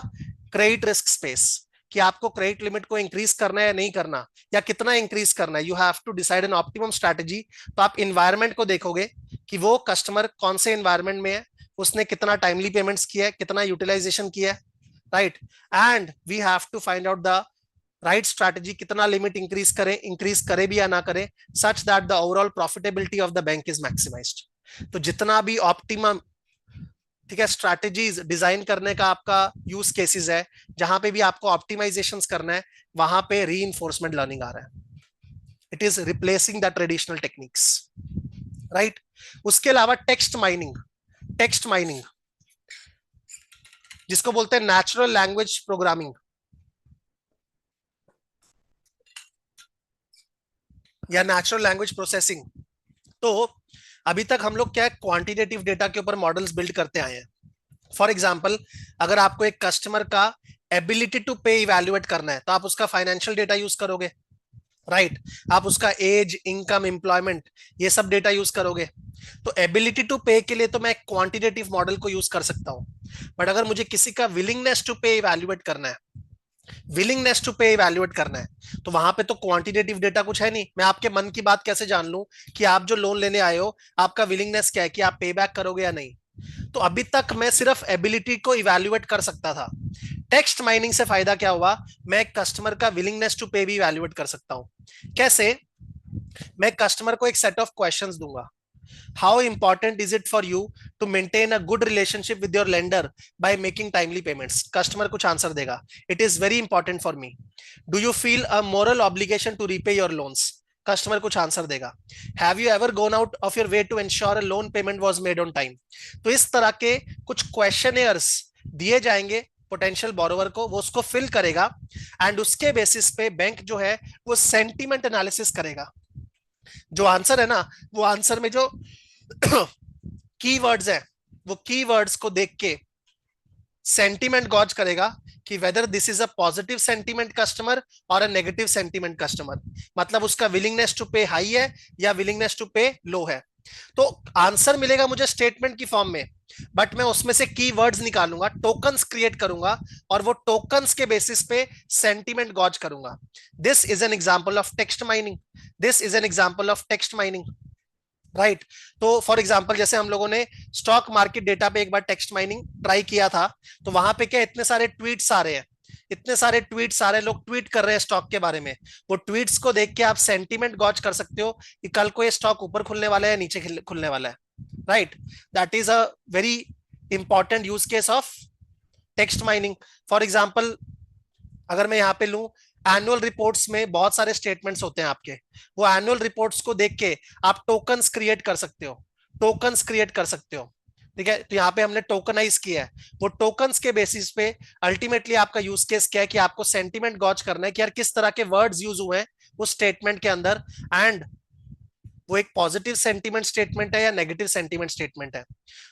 credit risk space, कि आपको क्रेडिट लिमिट को इंक्रीज करना है या नहीं करना, या कितना इंक्रीज करना है। You have to decide an optimum strategy. तो आप इन्वायरमेंट को देखोगे कि वो कस्टमर कौन से इन्वायरमेंट में है, उसने कितना टाइमली पेमेंट्स किया है, कितना यूटिलाइजेशन किया है, right. And we have to find out the right strategy, कितना लिमिट इंक्रीज करे भी या ना करे, such that the overall profitability of the bank is maximised. तो जितना भी ऑप्टिमम, ठीक है, स्ट्रैटेजीज डिजाइन करने का आपका यूज केसेस है, जहां पे भी आपको ऑप्टिमाइजेशन करना है, वहां पे रीइंफोर्समेंट लर्निंग आ रहा है। It is replacing the traditional techniques, right. उसके अलावा टेक्स्ट माइनिंग, टेक्स्ट माइनिंग जिसको बोलते हैं नेचुरल लैंग्वेज प्रोग्रामिंग या नेचुरल लैंग्वेज प्रोसेसिंग। तो अभी तक हम लोग क्या है, क्वांटिटेटिव डेटा के ऊपर मॉडल्स बिल्ड करते आए हैं। फॉर एग्जाम्पल, अगर आपको एक कस्टमर का एबिलिटी टू पे इवेल्युएट करना है, तो आप उसका फाइनेंशियल डेटा यूज करोगे, राइट। आप उसका एज, इनकम, एम्प्लॉयमेंट, ये सब डेटा यूज करोगे। तो एबिलिटी टू पे के लिए तो मैं क्वांटिटेटिव मॉडल को यूज कर सकता हूं, बट अगर मुझे किसी का विलिंगनेस टू पे इवेल्युएट करना है, विलिंगनेस टू पे इवेल्युएट करना है, तो वहां पे तो क्वांटिटेटिव डेटा कुछ है नहीं। मैं आपके मन की बात कैसे जान लूं कि आप जो लोन लेने आए हो, आपका विलिंगनेस क्या है, कि आप पे बैक करोगे या नहीं। तो अभी तक मैं सिर्फ एबिलिटी को इवेल्युएट कर सकता था। टेक्स्ट माइनिंग से फायदा क्या हुआ, मैं कस्टमर का विलिंगनेस टू पे भी इवेल्युएट कर सकता हूं। कैसे, मैं कस्टमर को एक सेट ऑफ क्वेश्चंस दूंगा। How important is it for you to maintain a good relationship with your lender by making timely payments. Customer कुछ आंसर देगा, it is very important for me. Do you feel a moral obligation to repay your loans. Customer कुछ answer देगा। Have you ever gone out of your way to ensure a loan payment was made on time. तो इस तरह के कुछ questionnaires दिए जाएंगे potential borrower को, वो उसको फिल करेगा, एंड उसके बेसिस पे बैंक जो है वो सेंटीमेंट एनालिसिस करेगा। जो आंसर है ना, वो आंसर में जो कीवर्ड्स है, वो कीवर्ड्स को देख के सेंटीमेंट गॉज करेगा कि whether this is a positive sentiment customer और अ नेगेटिव सेंटीमेंट कस्टमर। मतलब उसका विलिंगनेस टू पे हाई है या विलिंगनेस टू पे लो है। तो आंसर मिलेगा मुझे स्टेटमेंट की फॉर्म में, बट मैं उसमें से कीवर्ड्स निकालूंगा, टोकन्स क्रिएट करूंगा, और वो टोकन्स के बेसिस पे सेंटीमेंट गॉज करूंगा। This is an example of text mining. This is an example of text mining, right. तो फॉर एग्जांपल, जैसे हम लोगों ने स्टॉक मार्केट डेटा पे एक बार टेक्स्ट माइनिंग ट्राई किया था, तो वहां पे क्या इतने सारे ट्वीट्स आ रहे हैं, इतने सारे ट्वीट, सारे लोग ट्वीट कर रहे हैं स्टॉक के बारे में। वो ट्वीट्स को देख के आप सेंटीमेंट गॉज कर सकते हो कि कल को ये स्टॉक ऊपर खुलने वाला है या नीचे खुलने वाला है, right. That is a very important use case of text mining. For example, अगर मैं यहाँ पे लूं, एनुअल रिपोर्ट्स में बहुत सारे स्टेटमेंट्स होते हैं आपके, वो एनुअल रिपोर्ट्स को देख के आप टोकन्स क्रिएट कर सकते हो, टोकन्स क्रिएट कर सकते हो, ठीक है। तो यहाँ पे हमने टोकनाइज किया है, वो टोकन्स के बेसिस पे अल्टीमेटली आपका यूज केस क्या है कि आपको सेंटीमेंट गॉज करना है कि यार किस तरह के वर्ड्स यूज हुए हैं उस स्टेटमेंट के अंदर, एंड वो एक पॉजिटिव सेंटीमेंट स्टेटमेंट है या नेगेटिव सेंटीमेंट स्टेटमेंट है।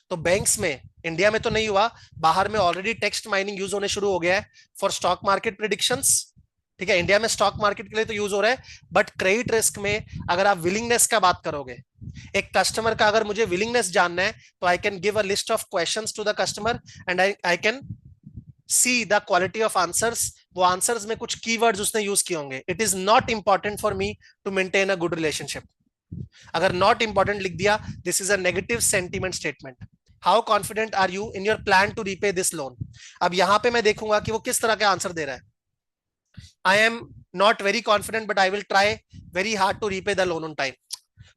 तो बैंक्स में, इंडिया में तो नहीं हुआ, बाहर में ऑलरेडी टेक्स्ट माइनिंग यूज होने शुरू हो गया है फॉर स्टॉक मार्केट प्रिडिक्शंस, ठीक है। इंडिया में स्टॉक मार्केट के लिए तो यूज हो रहा है, बट क्रेडिट रिस्क में अगर आप विलिंगनेस का बात करोगे, एक कस्टमर का अगर मुझे विलिंगनेस जानना है, तो I can give a list of questions to the customer, and I can see the quality of answers. वो आंसर्स में कुछ कीवर्ड्स उसने यूज किए होंगे। It is not important for me to maintain a good relationship. अगर not important लिख दिया, this is a negative sentiment statement. How confident are you in your plan to repay this loan. अब यहां पे मैं देखूंगा कि वो किस तरह का आंसर दे रहा है। I am not very confident but I will try very hard to repay the loan on time.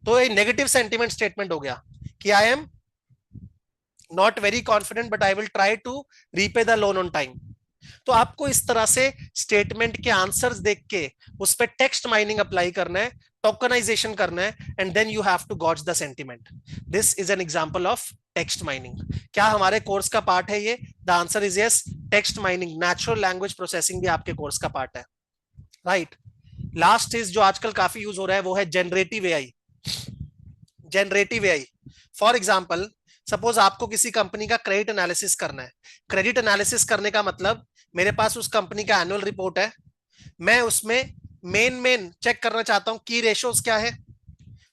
तो ये नेगेटिव सेंटीमेंट स्टेटमेंट हो गया कि I am not very confident but I will try to repay the loan on time. तो आपको इस तरह से स्टेटमेंट के आंसर्स देख के उस पर टेक्स्ट माइनिंग अप्लाई करना है, टोकनाइजेशन करना है, and then you have to gauge the sentiment. This is an example of text mining. क्या हमारे कोर्स का पार्ट है ये? The answer is yes. Text mining, natural language processing भी आपके कोर्स का पार्ट है, राइट। लास्ट इज जो आजकल काफी यूज हो रहा है वो है generative AI. Generative AI, for example suppose आपको किसी कंपनी का क्रेडिट एनालिसिस करना है। क्रेडिट एनालिसिस करने का मतलब मेरे पास उस कंपनी का एनुअल रिपोर्ट है, मैं उसमें मेन चेक करना चाहता हूं की रेशियोज क्या है,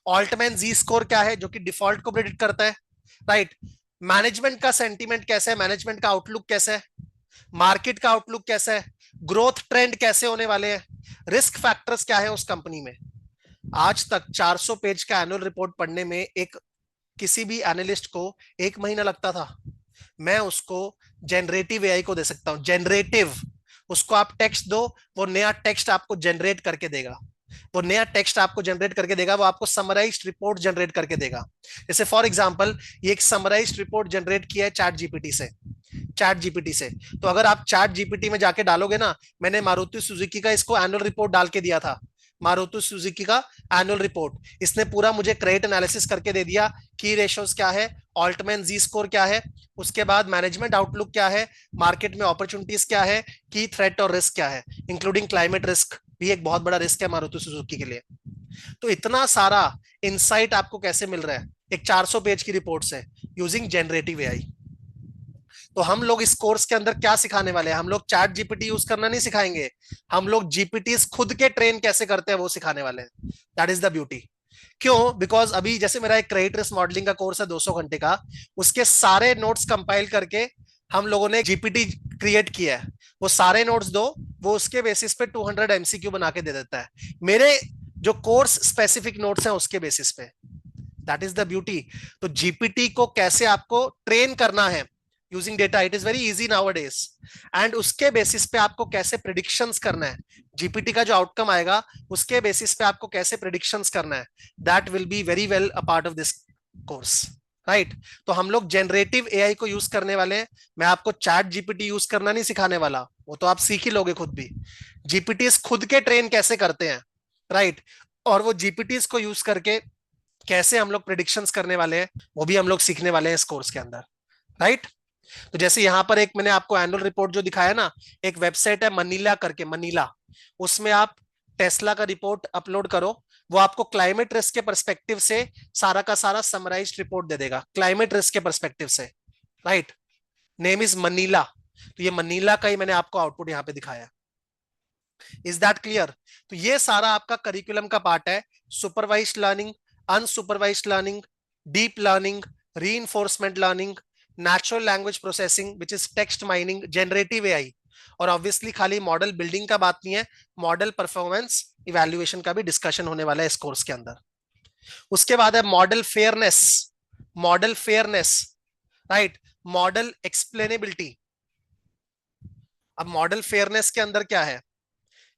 ऑल्टमैन जी स्कोर क्या है जो कि डिफॉल्ट को प्रेडिक्ट करता है, राइट। मैनेजमेंट का सेंटीमेंट कैसा है, मैनेजमेंट का आउटलुक कैसा है, मार्केट का आउटलुक कैसा है, ग्रोथ ट्रेंड कैसे होने वाले हैं, रिस्क फैक्टर्स क्या है उस कंपनी में। आज तक 400 पेज का एनुअल रिपोर्ट पढ़ने में एक किसी भी एनालिस्ट को 1 महीना लगता था। मैं उसको जनरेटिव एआई को दे सकता हूं, जनरेटिव। उसको आप टेक्स्ट दो, वो नया टेक्स्ट आपको जनरेट करके देगा। वो नया टेक्स्ट आपको जनरेट करके देगा, वो आपको समराइज्ड रिपोर्ट जनरेट करके देगा। जैसे फॉर एग्जांपल ये एक समराइज्ड रिपोर्ट जनरेट किया है चैट जीपीटी से, चैट जीपीटी से। तो अगर आप चैट जीपीटी में जाके डालोगे ना, मैंने मारुति सुजुकी का इसको एनुअल रिपोर्ट डाल के दिया था, मारुति सुजुकी का एनुअल रिपोर्ट, इसने पूरा मुझे क्रेडिट एनालिसिस करके दे दिया। की रेशियोज क्या है, ऑल्टमैन जी स्कोर क्या है, उसके बाद मैनेजमेंट आउटलुक क्या है, मार्केट में अपॉर्चुनिटीज क्या है, की थ्रेट और रिस्क क्या है, इंक्लूडिंग क्लाइमेट रिस्क भी एक बहुत बड़ा रिस्क है मारुति सुजुकी के लिए। तो इतना सारा इंसाइट आपको कैसे मिल रहा है एक 400 पेज की रिपोर्ट से, यूजिंग जनरेटिव एआई। तो हम लोग इस कोर्स के अंदर क्या सिखाने वाले हैं? हम लोग चैट जीपीटी यूज करना नहीं सिखाएंगे, हम लोग जीपीटी खुद के ट्रेन कैसे करते हैं वो सिखाने वाले हैं। That is the beauty. क्यों? बिकॉज अभी जैसे मेरा एक क्रेडिट रिस्क मॉडलिंग का कोर्स है 200 घंटे का, उसके सारे नोट्स कंपाइल करके हम लोगों ने जीपीटी क्रिएट किया है। वो सारे नोट्स दो, वो उसके बेसिस पे 200 एमसीक्यू बना के दे देता है, मेरे जो कोर्स स्पेसिफिक नोट्स हैं उसके बेसिस पे। That is the beauty. तो जीपीटी को कैसे आपको ट्रेन करना है using data, it is very easy nowadays. And उसके बेसिस पे आपको कैसे प्रिडिक्शंस करना है, जीपीटी का जो आउटकम आएगा उसके बेसिस पे आपको कैसे प्रिडिक्शंस करना है, that will be very well a part of this course, right. तो हम लोग जनरेटिव एआई को यूज करने वाले हैं। मैं आपको चैट जीपीटी यूज करना नहीं सिखाने वाला, वो तो आप सीख ही लोगे खुद भी। जीपीटी खुद के ट्रेन कैसे करते हैं, राइट। और वो जीपीटी को यूज करके कैसे हम लोग प्रिडिक्शंस करने वाले हैं वो भी हम लोग सीखने वाले हैं इस कोर्स के अंदर, राइट। तो जैसे यहां पर एक मैंने आपको एनुअल रिपोर्ट जो दिखाया ना, एक वेबसाइट है मनीला करके, मनीला, उसमें आप टेस्ला का रिपोर्ट अपलोड करो, वो आपको क्लाइमेट रिस्क के परस्पेक्टिव से सारा का सारा समराइज्ड रिपोर्ट दे देगा, क्लाइमेट रिस्क के परस्पेक्टिव से, राइट। Name is Manila. तो ये मनीला का ही मैंने आपको आउटपुट यहाँ पे दिखाया। Is that clear? तो ये सारा आपका करिकुलम का पार्ट है। Supervised learning, unsupervised learning, deep learning, reinforcement learning, natural language processing which is text mining, generative AI, और ऑब्वियसली खाली मॉडल बिल्डिंग का बात नहीं है, मॉडल परफॉर्मेंस इवैल्यूएशन का भी डिस्कशन होने वाला है इस कोर्स के अंदर। उसके बाद है model fairness, model fairness, right, model explainability. अब मॉडल फेयरनेस के अंदर क्या है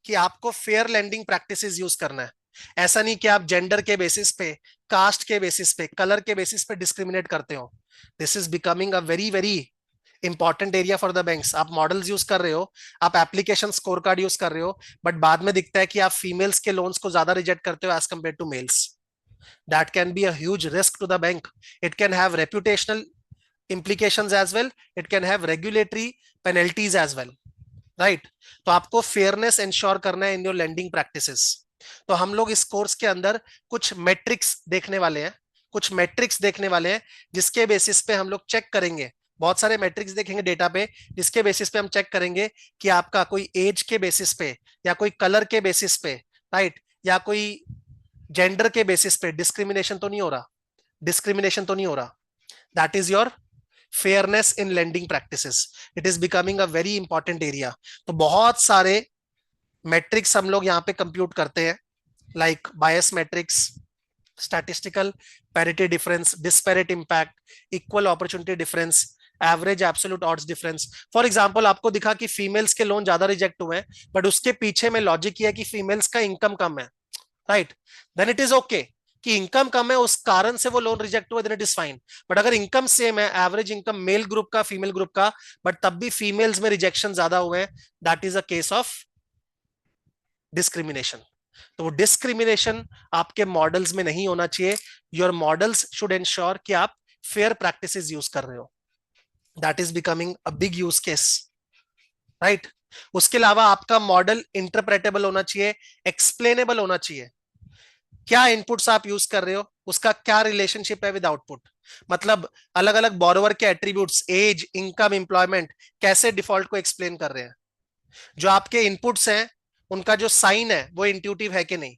कि आपको फेयर लेंडिंग प्रैक्टिसेस यूज करना है। ऐसा नहीं कि आप जेंडर के बेसिस पे, कास्ट के बेसिस पे, कलर के बेसिस पे डिस्क्रिमिनेट करते हो। This is becoming a very very important area for the banks. आप मॉडल्स यूज कर रहे हो, आप एप्लीकेशन स्कोर कार्ड यूज कर रहे हो, बट बाद में दिखता है कि आप फीमेल्स के लोन्स को ज्यादा रिजेक्ट करते हो as compare to males. That can be a huge risk to the bank. It can have reputational implications as well, it can have regulatory penalties as well, right. तो आपको fairness ensure करना है in your lending practices. तो हम लोग इस course के अंदर कुछ मेट्रिक्स देखने वाले हैं, कुछ मेट्रिक्स देखने वाले हैं जिसके बेसिस पे हम लोग चेक करेंगे, बहुत सारे मेट्रिक्स देखेंगे डेटा पे, जिसके बेसिस पे हम चेक करेंगे कि आपका कोई एज के बेसिस पे या कोई कलर के बेसिस पे, राइट, या कोई जेंडर के बेसिस पे डिस्क्रिमिनेशन तो नहीं हो रहा, डिस्क्रिमिनेशन तो नहीं हो रहा। That is your fairness in lending practices. It is becoming a very important area. तो बहुत सारे मैट्रिक्स हम लोग यहाँ पे कंप्यूट करते हैं, like bias matrix, statistical parity difference, disparate impact, equal opportunity difference, average absolute odds difference. For example आपको दिखा कि फीमेल्स के लोन ज्यादा रिजेक्ट हुए हैं, बट उसके पीछे में लॉजिक किया कि फीमेल्स का इनकम कम है, right, then it is okay. कि इनकम कम है उस कारण से वो लोन रिजेक्ट हुआ, then it is fine. But अगर इनकम सेम है, एवरेज इनकम मेल ग्रुप का फीमेल ग्रुप का, बट तब भी फीमेल्स में रिजेक्शन ज्यादा हुए हैं, that is a case of discrimination. तो वो डिस्क्रिमिनेशन आपके मॉडल्स में नहीं होना चाहिए। योर मॉडल्स शुड इंश्योर कि आप फेयर प्रैक्टिसेस यूज कर रहे हो। That is becoming a big use case, right. उसके अलावा आपका मॉडल इंटरप्रेटेबल होना चाहिए, एक्सप्लेनेबल होना चाहिए। क्या इनपुट्स आप यूज कर रहे हो, उसका क्या रिलेशनशिप है विद आउटपुट। मतलब अलग अलग बोरोवर के एट्रीब्यूट्स, एज, इनकम, एम्प्लॉयमेंट, कैसे डिफॉल्ट को एक्सप्लेन कर रहे हैं। जो आपके इनपुट्स हैं उनका जो साइन है वो इंट्यूटिव है कि नहीं।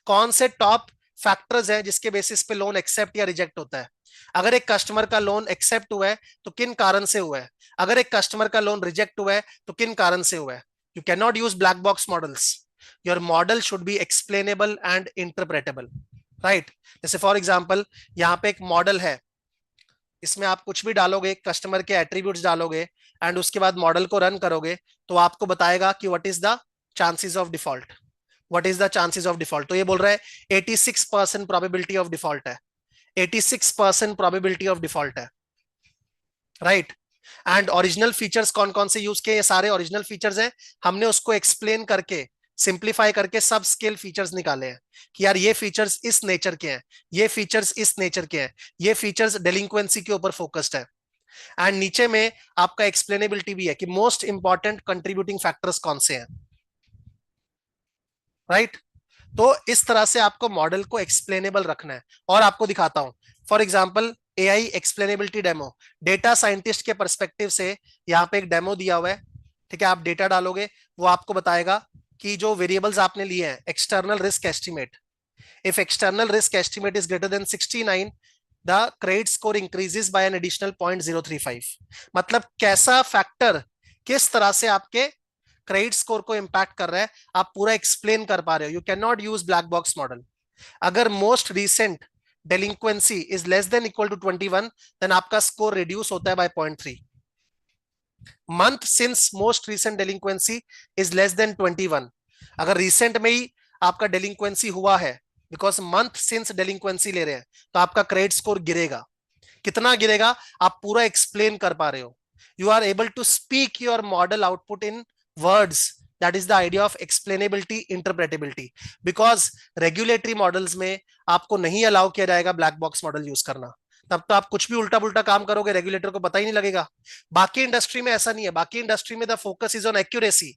कौन से टॉप फैक्टर्स हैं जिसके बेसिस पे लोन एक्सेप्ट या रिजेक्ट होता है। अगर एक कस्टमर का लोन एक्सेप्ट हुआ है तो किन कारण से हुआ है, अगर एक कस्टमर का लोन रिजेक्ट हुआ है तो किन कारण से हुआ है। You cannot use black box models. Your model should be explainable and interpretable, right. जैसे फॉर एग्जाम्पल यहाँ पे एक मॉडल है, इसमें आप कुछ भी डालोगे, कस्टमर के एट्रीब्यूट्स डालोगे एंड उसके बाद मॉडल को रन करोगे तो आपको बताएगा कि what is the chances of default. What is the chances of default, तो ये बोल रहा है 86% प्रोबेबिलिटी ऑफ डिफॉल्ट है, 86% प्रोबेबिलिटी ऑफ डिफॉल्ट है, राइट। एंड ओरिजिनल फीचर्स कौन कौन से यूज किए, ये सारे ओरिजिनल फीचर्स हैं। हमने उसको एक्सप्लेन करके, सिंप्लीफाई करके सब स्केल फीचर्स निकाले हैं कि यार ये फीचर्स इस नेचर के हैं, ये फीचर्स इस नेचर के हैं, ये फीचर्स डेलिंक्वेंसी के ऊपर फोकस्ड है। एंड नीचे में आपका एक्सप्लेनेबिलिटी भी है कि मोस्ट इंपॉर्टेंट कंट्रीब्यूटिंग फैक्टर्स कौन से हैं, राइट। तो इस तरह से आपको मॉडल को एक्सप्लेनेबल रखना है। और आपको दिखाता हूं, for example AI explainability demo, data scientist के पर्सपेक्टिव से यहाँ पे एक डेमो दिया हुआ है। ठीक है, आप डेटा डालोगे, वो आपको बताएगा कि जो वेरिएबल्स आपने लिए हैं, external risk estimate, if external risk estimate is greater than 69, the credit score increases by an additional 0.035। मतलब कैसा फैक्टर किस तरह से आपके क्रेडिट स्कोर को इंपैक्ट कर रहा है, आप पूरा एक्सप्लेन कर पा रहे हो। You cannot use black box model. अगर most recent delinquency is less than equal to 21, then आपका स्कोर रिड्यूस होता है by 0.3। Month since most recent delinquency is less than 21, अगर रिसेंट में ही आपका डेलिंक्वेंसी हुआ है, बिकॉज मंथ सिंस डेलिंक्वेंसी ले रहे हैं, तो आपका क्रेडिट स्कोर गिरेगा। कितना गिरेगा, आप पूरा एक्सप्लेन कर पा रहे हो। You are able to speak your model output in words, that is the idea of explainability, interpretability. Because regulatory models में आपको नहीं अलाउ किया जाएगा ब्लैक बॉक्स मॉडल यूज करना, तब तो आप कुछ भी उल्टा पुल्टा काम करोगे, रेगुलेटर को पता ही नहीं लगेगा। बाकी इंडस्ट्री में ऐसा नहीं है, बाकी इंडस्ट्री में the focus is on accuracy.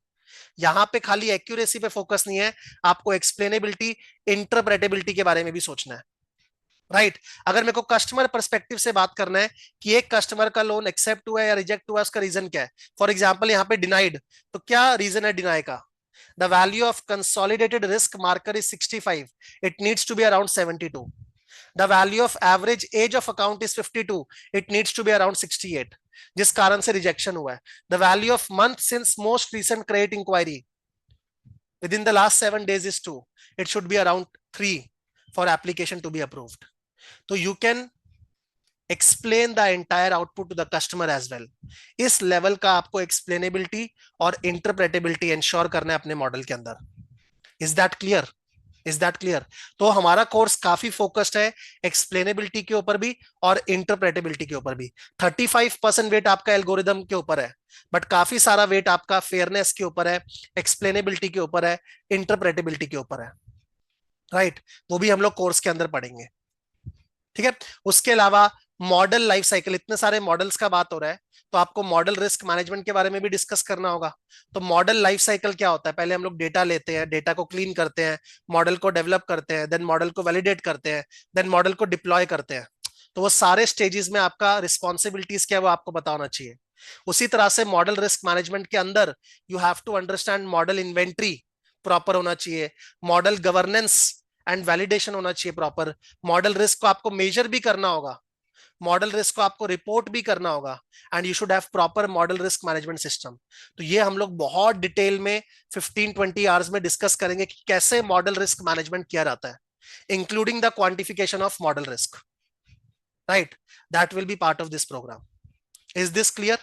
यहां पे खाली एक्यूरेसी पे फोकस नहीं है, आपको एक्सप्लेनेबिलिटी, इंटरप्रेटेबिलिटी के बारे में भी सोचना है, राइट अगर मेरे को कस्टमर परस्पेक्टिव से बात करना है कि एक कस्टमर का लोन एक्सेप्ट हुआ है या रिजेक्ट हुआ है, उसका रीजन क्या है। फॉर एग्जांपल यहाँ पे डिनाइड, तो क्या रीजन है डिनाई का। The value of consolidated risk marker is 65, it needs to be around 72। The value of average age of account is 52, it needs to be around 68, जिस कारण से रिजेक्शन हुआ है। The value of month since most recent credit inquiry within the last 7 days is 2, it should be around 3 for application to be approved. तो you can explain the entire output to the customer as well. इस level का आपको एक्सप्लेनेबिलिटी और interpretability ensure करना है अपने model के अंदर। Is that clear, is that clear. तो हमारा कोर्स काफी फोकस्ड है एक्सप्लेनेबिलिटी के ऊपर भी और इंटरप्रेटेबिलिटी के ऊपर भी। 35% वेट आपका एल्गोरिदम के ऊपर है, बट काफी सारा वेट आपका फेयरनेस के ऊपर है, एक्सप्लेनेबिलिटी के ऊपर है, इंटरप्रेटेबिलिटी के ऊपर है, राइट वो भी हम लोग कोर्स के अंदर पढ़ेंगे। ठीक है, उसके अलावा मॉडल लाइफ साइकिल, इतने सारे मॉडल्स का बात हो रहा है तो आपको मॉडल रिस्क मैनेजमेंट के बारे में भी डिस्कस करना होगा। तो मॉडल लाइफ साइकिल क्या होता है, पहले हम लोग डेटा लेते हैं, डेटा को क्लीन करते हैं, मॉडल को डेवलप करते हैं, देन मॉडल को वैलिडेट करते हैं, देन मॉडल को डिप्लॉय करते हैं। तो वो सारे स्टेजेस में आपका रिस्पॉन्सिबिलिटीज क्या है वो आपको पता होना चाहिए। उसी तरह से मॉडल रिस्क मैनेजमेंट के अंदर you have to understand model inventory proper होना चाहिए, मॉडल गवर्नेंस एंड वैलिडेशन होना चाहिए प्रॉपर, मॉडल रिस्क को आपको मेजर भी करना होगा, मॉडल रिस्क को आपको रिपोर्ट भी करना होगा, and you should have proper model risk management system. तो ये हम लोग बहुत डिटेल में 15-20 आवर्स में डिस्कस करेंगे कि कैसे मॉडल रिस्क मैनेजमेंट किया जाता है, including the quantification of model risk, right that will be part of this programme. Is this clear.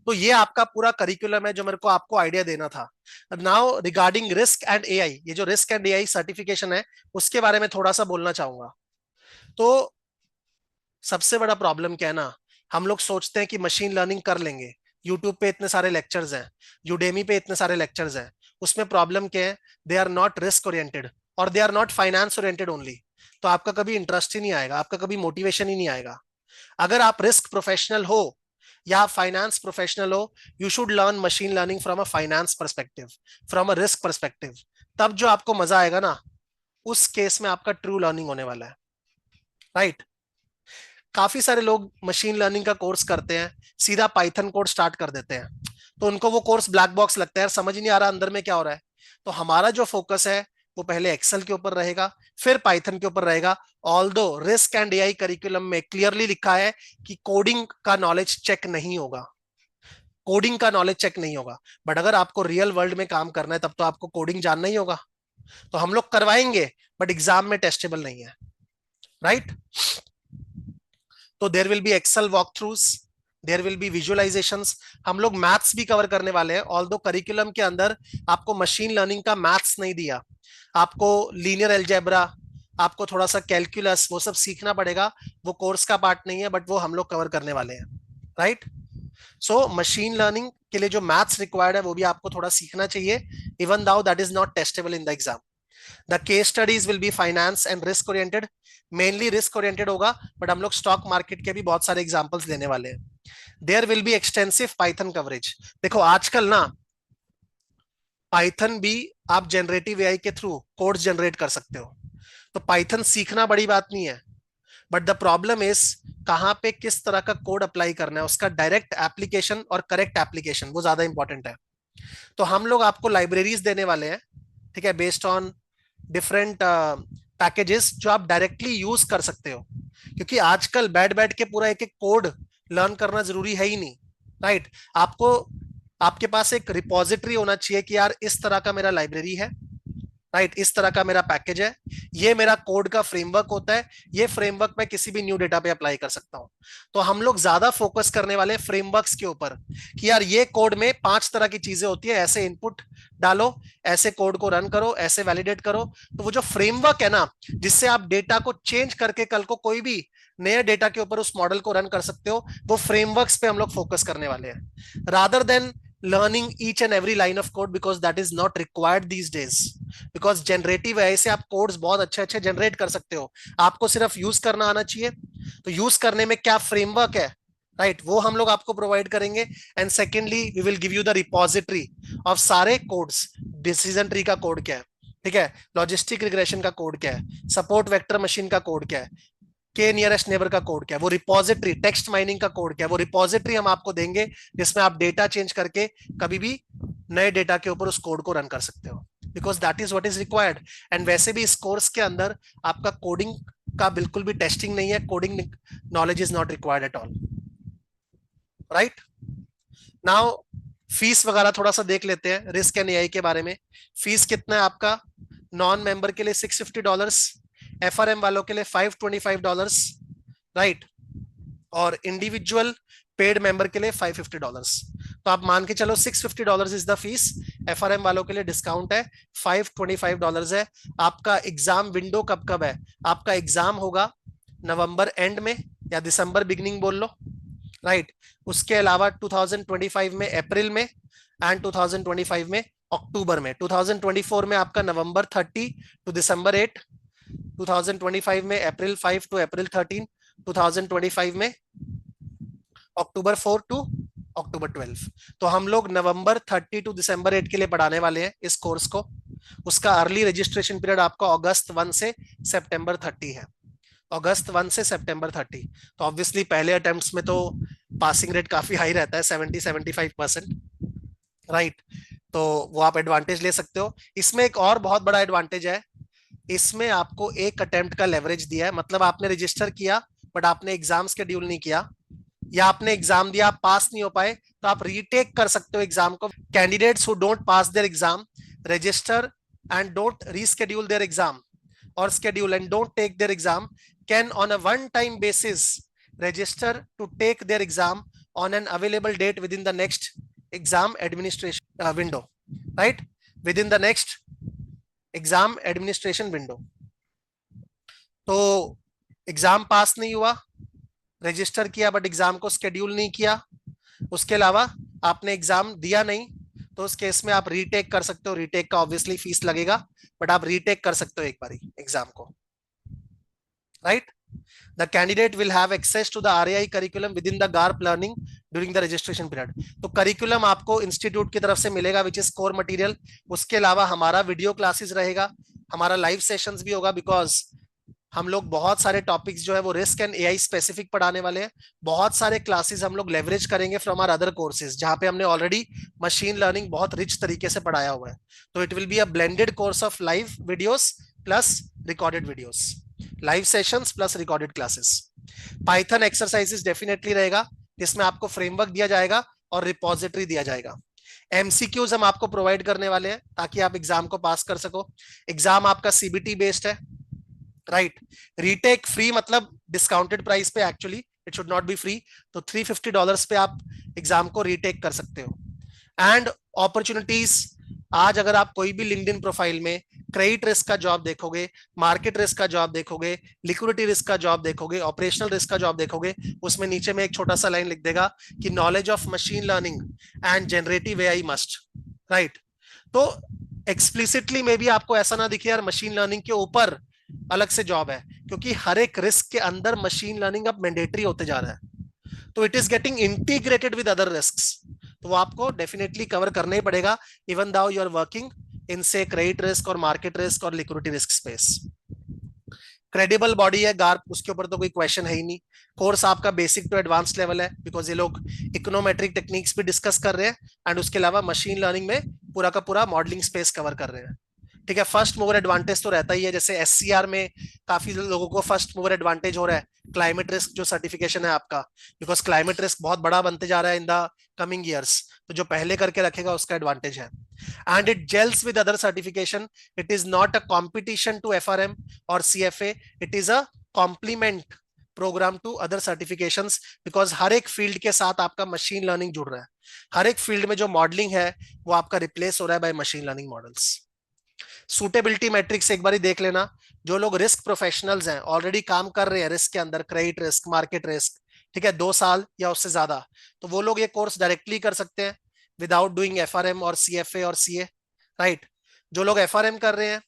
तो ये आपका पूरा करिकुलम है जो मेरे को आपको आइडिया देना था। Now regarding risk and AI, ये जो रिस्क एंड एआई सर्टिफिकेशन है उसके बारे में थोड़ा सा बोलना चाहूंगा। तो सबसे बड़ा प्रॉब्लम क्या है ना, हम लोग सोचते हैं कि मशीन लर्निंग कर लेंगे, यूट्यूब पे इतने सारे लेक्चर्स हैं, यूडेमी पे इतने सारे लेक्चर्स हैं। उसमें प्रॉब्लम क्या है, they are not risk oriented और they are not finance oriented only. तो आपका कभी इंटरेस्ट ही नहीं आएगा, आपका कभी मोटिवेशन ही नहीं आएगा। अगर आप रिस्क प्रोफेशनल हो या फाइनेंस प्रोफेशनल हो, you should learn machine learning from a finance perspective, from a risk perspective. तब जो आपको मजा आएगा ना, उस केस में आपका ट्रू लर्निंग होने वाला है, राइट। काफी सारे लोग मशीन लर्निंग का कोर्स करते हैं, सीधा पाइथन कोड स्टार्ट कर देते हैं, तो उनको वो कोर्स ब्लैक बॉक्स लगता है, समझ ही नहीं आ रहा अंदर में क्या हो रहा है। तो हमारा जो फोकस है वो पहले एक्सेल के ऊपर रहेगा, फिर पाइथन के ऊपर रहेगा। Although risk and AI curriculum में क्लियरली लिखा है कि कोडिंग का नॉलेज चेक नहीं होगा, कोडिंग का नॉलेज चेक नहीं होगा। बट अगर आपको रियल वर्ल्ड में काम करना है तब तो आपको कोडिंग जानना ही होगा। तो हम लोग करवाएंगे बट एग्जाम में टेस्टेबल नहीं है, राइट। तो there will be Excel walkthroughs, there will be visualisations. हम लोग मैथ्स भी कवर करने वाले हैं, ऑल्दो करिकुलम के अंदर आपको मशीन लर्निंग का मैथ्स नहीं दिया, आपको लीनियर अलजेब्रा, आपको थोड़ा सा कैलकुलस वो सब सीखना पड़ेगा। वो कोर्स का पार्ट नहीं है बट वो हम लोग कवर करने वाले हैं, राइट। सो मशीन लर्निंग के लिए जो मैथ्स रिक्वायर्ड है वो भी आपको थोड़ा सीखना चाहिए, even though that is not testable in the exam. The case studies will be finance and risk oriented, mainly risk oriented होगा, बट हम लोग स्टॉक मार्केट के भी बहुत सारे एग्जांपल्स लेने वाले हैं। There will be extensive Python coverage. देखो आजकल ना पाइथन भी आप जनरेटिव एआई के थ्रू कोड्स जनरेट कर सकते हो, तो पाइथन सीखना बड़ी बात नहीं है। बट द प्रॉब्लम इज कहां पे किस तरह का कोड अप्लाई करना है, उसका डायरेक्ट एप्लीकेशन और करेक्ट एप्लीकेशन वो ज्यादा इंपॉर्टेंट है। तो हम लोग आपको लाइब्रेरीज देने वाले हैं, ठीक है, बेस्ड ऑन डिफरेंट पैकेजेस जो आप डायरेक्टली यूज कर सकते हो। क्योंकि आजकल बैठ बैठ के पूरा एक एक कोड लर्न करना जरूरी है ही नहीं, राइट। आपको आपके पास एक रिपॉजिटरी होना चाहिए कि यार इस तरह का मेरा लाइब्रेरी है, राइट, इस तरह का मेरा पैकेज है, ये मेरा कोड का फ्रेमवर्क होता है, ये फ्रेमवर्क मैं किसी भी न्यू डेटा पे अप्लाई कर सकता हूं। तो हम लोग ज्यादा फोकस करने वाले फ्रेमवर्क्स के ऊपर कि यार ये कोड में 5 तरह की चीजें होती है, ऐसे इनपुट डालो, ऐसे कोड को रन करो, ऐसे वैलिडेट करो। तो वो जो फ्रेमवर्क है ना, जिससे आप डेटा को चेंज करके कल को कोई भी नए डेटा के ऊपर उस मॉडल को रन कर सकते हो, वो फ्रेमवर्क्स पे हम लोग फोकस करने वाले हैं, rather than learning each and every line of code, because that is not required these days। Because generative है, ऐसे आप कोड्स बहुत अच्छे अच्छे जनरेट कर सकते हो, आपको सिर्फ यूज करना आना चाहिए। तो यूज करने में क्या फ्रेमवर्क है, राइट, वो हम लोग आपको प्रोवाइड करेंगे। And secondly we will give you the repository of सारे कोड्स। डिसीजन ट्री का कोड क्या है, ठीक है, लॉजिस्टिक रिग्रेशन का कोड क्या है, सपोर्ट वेक्टर मशीन का कोड क्या है, के नियरेस्ट नेबर का कोड क्या है, वो रिपोजिटरी, टेक्स्ट माइनिंग का कोड क्या है, वो रिपोजिटरी हम आपको देंगे जिसमें आप डेटा चेंज करके कभी भी नए डेटा के ऊपर उस कोड को रन कर सकते हो, because that is what is required. And वैसे भी इस कोर्स के अंदर आपका कोडिंग का बिल्कुल भी टेस्टिंग नहीं है, coding knowledge is not required at all, right. Now fees वगैरह थोड़ा सा देख लेते हैं रिस्क एंड एआई के बारे में। फीस कितना है आपका, नॉन मेंबर के लिए $650, एफआरएम वालों के लिए $525, राइट, और इंडिविजुअल पेड मेंबर के लिए $550। तो आप मान के चलो $650 इज द फीस, एफआरएम वालों के लिए डिस्काउंट है, $525 है। आपका एग्जाम विंडो कब कब है, आपका एग्जाम होगा नवंबर एंड में या दिसंबर बिगनिंग बोल लो, राइट। उसके अलावा 2025 में अप्रैल में एंड 2025 में अक्टूबर में। 2024 में आपका नवंबर 30 टू दिसंबर 8, 2025 में अप्रैल 5 टू अप्रैल 13, 2025 में अक्टूबर 4 टू अक्टूबर 12। तो हम लोग नवंबर 30 टू दिसंबर 8 के लिए पढ़ाने वाले हैं इस कोर्स को। उसका अर्ली रजिस्ट्रेशन पीरियड आपका अगस्त 1 से सितंबर 30 है, अगस्त 1 से सितंबर 30। तो ऑब्वियसली पहले अटेम्प्ट्स में तो पासिंग रेट काफी हाई रहता है, 70-75%, राइट। तो वो आप एडवांटेज ले सकते हो। इसमें एक और बहुत बड़ा एडवांटेज है, इसमें आपको एक अटेम्प्ट का लेवरेज दिया है, मतलब आपने रजिस्टर किया बट आपने एग्जाम शेड्यूल नहीं किया, या आपने एग्जाम दिया आप पास नहीं हो पाए, तो आप रीटेक कर सकते हो एग्जाम को। Candidates who don't pass their exam register and don't reschedule their exam or schedule and don't take their exam can on a one time basis register to take their exam on an available date within the next exam administration window, right? Within the next exam administration window. तो exam पास नहीं हुआ, register किया but exam को schedule नहीं किया, उसके अलावा आपने एग्जाम दिया नहीं, तो उस केस में आप रीटेक कर सकते हो। रीटेक का ऑब्वियसली फीस लगेगा, बट आप रीटेक कर सकते हो एक बारी एग्जाम को, right? The candidate will have access to the RAI curriculum within the GARP learning during the registration period. तो करिकुलम आपको इंस्टीट्यूट की तरफ से मिलेगा विच इज कोर मटेरियल। उसके अलावा हमारा वीडियो क्लासेस रहेगा, हमारा लाइव सेशंस भी होगा, बिकॉज हम लोग बहुत सारे टॉपिक्स जो है वो रिस्क एंड एआई स्पेसिफिक पढ़ाने वाले हैं। बहुत सारे क्लासेस हम लोग लेवरेज करेंगे फ्रॉम आवर अदर कोर्सेज, जहां पे हमने ऑलरेडी मशीन लर्निंग बहुत रिच तरीके से पढ़ाया हुआ है। तो it will be a blended course of live videos plus recorded videos, live sessions plus recorded classes. Python exercises definitely रहेगा, जिसमें आपको फ्रेमवर्क दिया जाएगा और रिपोजिटरी दिया जाएगा। एमसीक्यूज हम आपको प्रोवाइड करने वाले हैं ताकि आप एग्जाम को पास कर सको। एग्जाम आपका सीबीटी बेस्ड है, राइट? रीटेक फ्री मतलब डिस्काउंटेड प्राइस पे, actually it should not be free. तो $350 पे आप एग्जाम को रीटेक कर सकते हो। एंड अपॉर्चुनिटीज, आज अगर आप कोई भी लिंक्डइन प्रोफाइल में क्रेडिट रिस्क का जॉब देखोगे, मार्केट रिस्क का जॉब देखोगे, लिक्विडिटी रिस्क का जॉब देखोगे, ऑपरेशनल रिस्क का जॉब देखोगे, उसमें नीचे में एक छोटा सा लाइन लिख देगा कि knowledge of machine learning and generative AI must, right? तो एक्सप्लिसिटली में भी आपको ऐसा ना दिखे यार मशीन लर्निंग के ऊपर अलग से जॉब है, क्योंकि हर एक रिस्क के अंदर मशीन लर्निंग अब मैंडेटरी होते जा रहा है। तो it is getting integrated with other risks, तो वो आपको डेफिनेटली कवर करना ही पड़ेगा, even though you are working in say credit risk और मार्केट रिस्क और liquidity risk space. Credible body है गार्प, उसके ऊपर तो कोई क्वेश्चन है ही नहीं। कोर्स आपका बेसिक टू एडवांस लेवल है, बिकॉज ये लोग इकोनोमेट्रिक टेक्निक्स भी डिस्कस कर रहे हैं एंड उसके अलावा मशीन लर्निंग में पूरा का पूरा मॉडलिंग स्पेस कवर कर रहे हैं। ठीक है, फर्स्ट मूवर एडवांटेज तो रहता ही है, जैसे एससीआर में काफी लोगों को फर्स्ट मूवर एडवांटेज हो रहा है क्लाइमेट रिस्क जो सर्टिफिकेशन है आपका, बिकॉज क्लाइमेट रिस्क बहुत बड़ा बनते जा रहा है इन द कमिंग ईयर्स, तो जो पहले करके रखेगा उसका एडवांटेज है। And it gels with other certification, it is not a competition to FRM और CFA, it is a complement program to other certifications, because हर एक फील्ड के साथ आपका मशीन लर्निंग जुड़ रहा है। हर एक फील्ड में जो मॉडलिंग है वो आपका रिप्लेस हो रहा है by machine learning models. Suitability matrix एक बार देख लेना, जो लोग रिस्क प्रोफेशनल्स हैं, ऑलरेडी काम कर रहे हैं रिस्क के अंदर, क्रेडिट रिस्क, मार्केट रिस्क, ठीक है, 2 साल या उससे ज्यादा, तो वो लोग ये कोर्स डायरेक्टली कर सकते हैं विदाउट डूइंग एफआरएम और सीएफए और सीए, राइट? जो लोग एफआरएम कर रहे हैं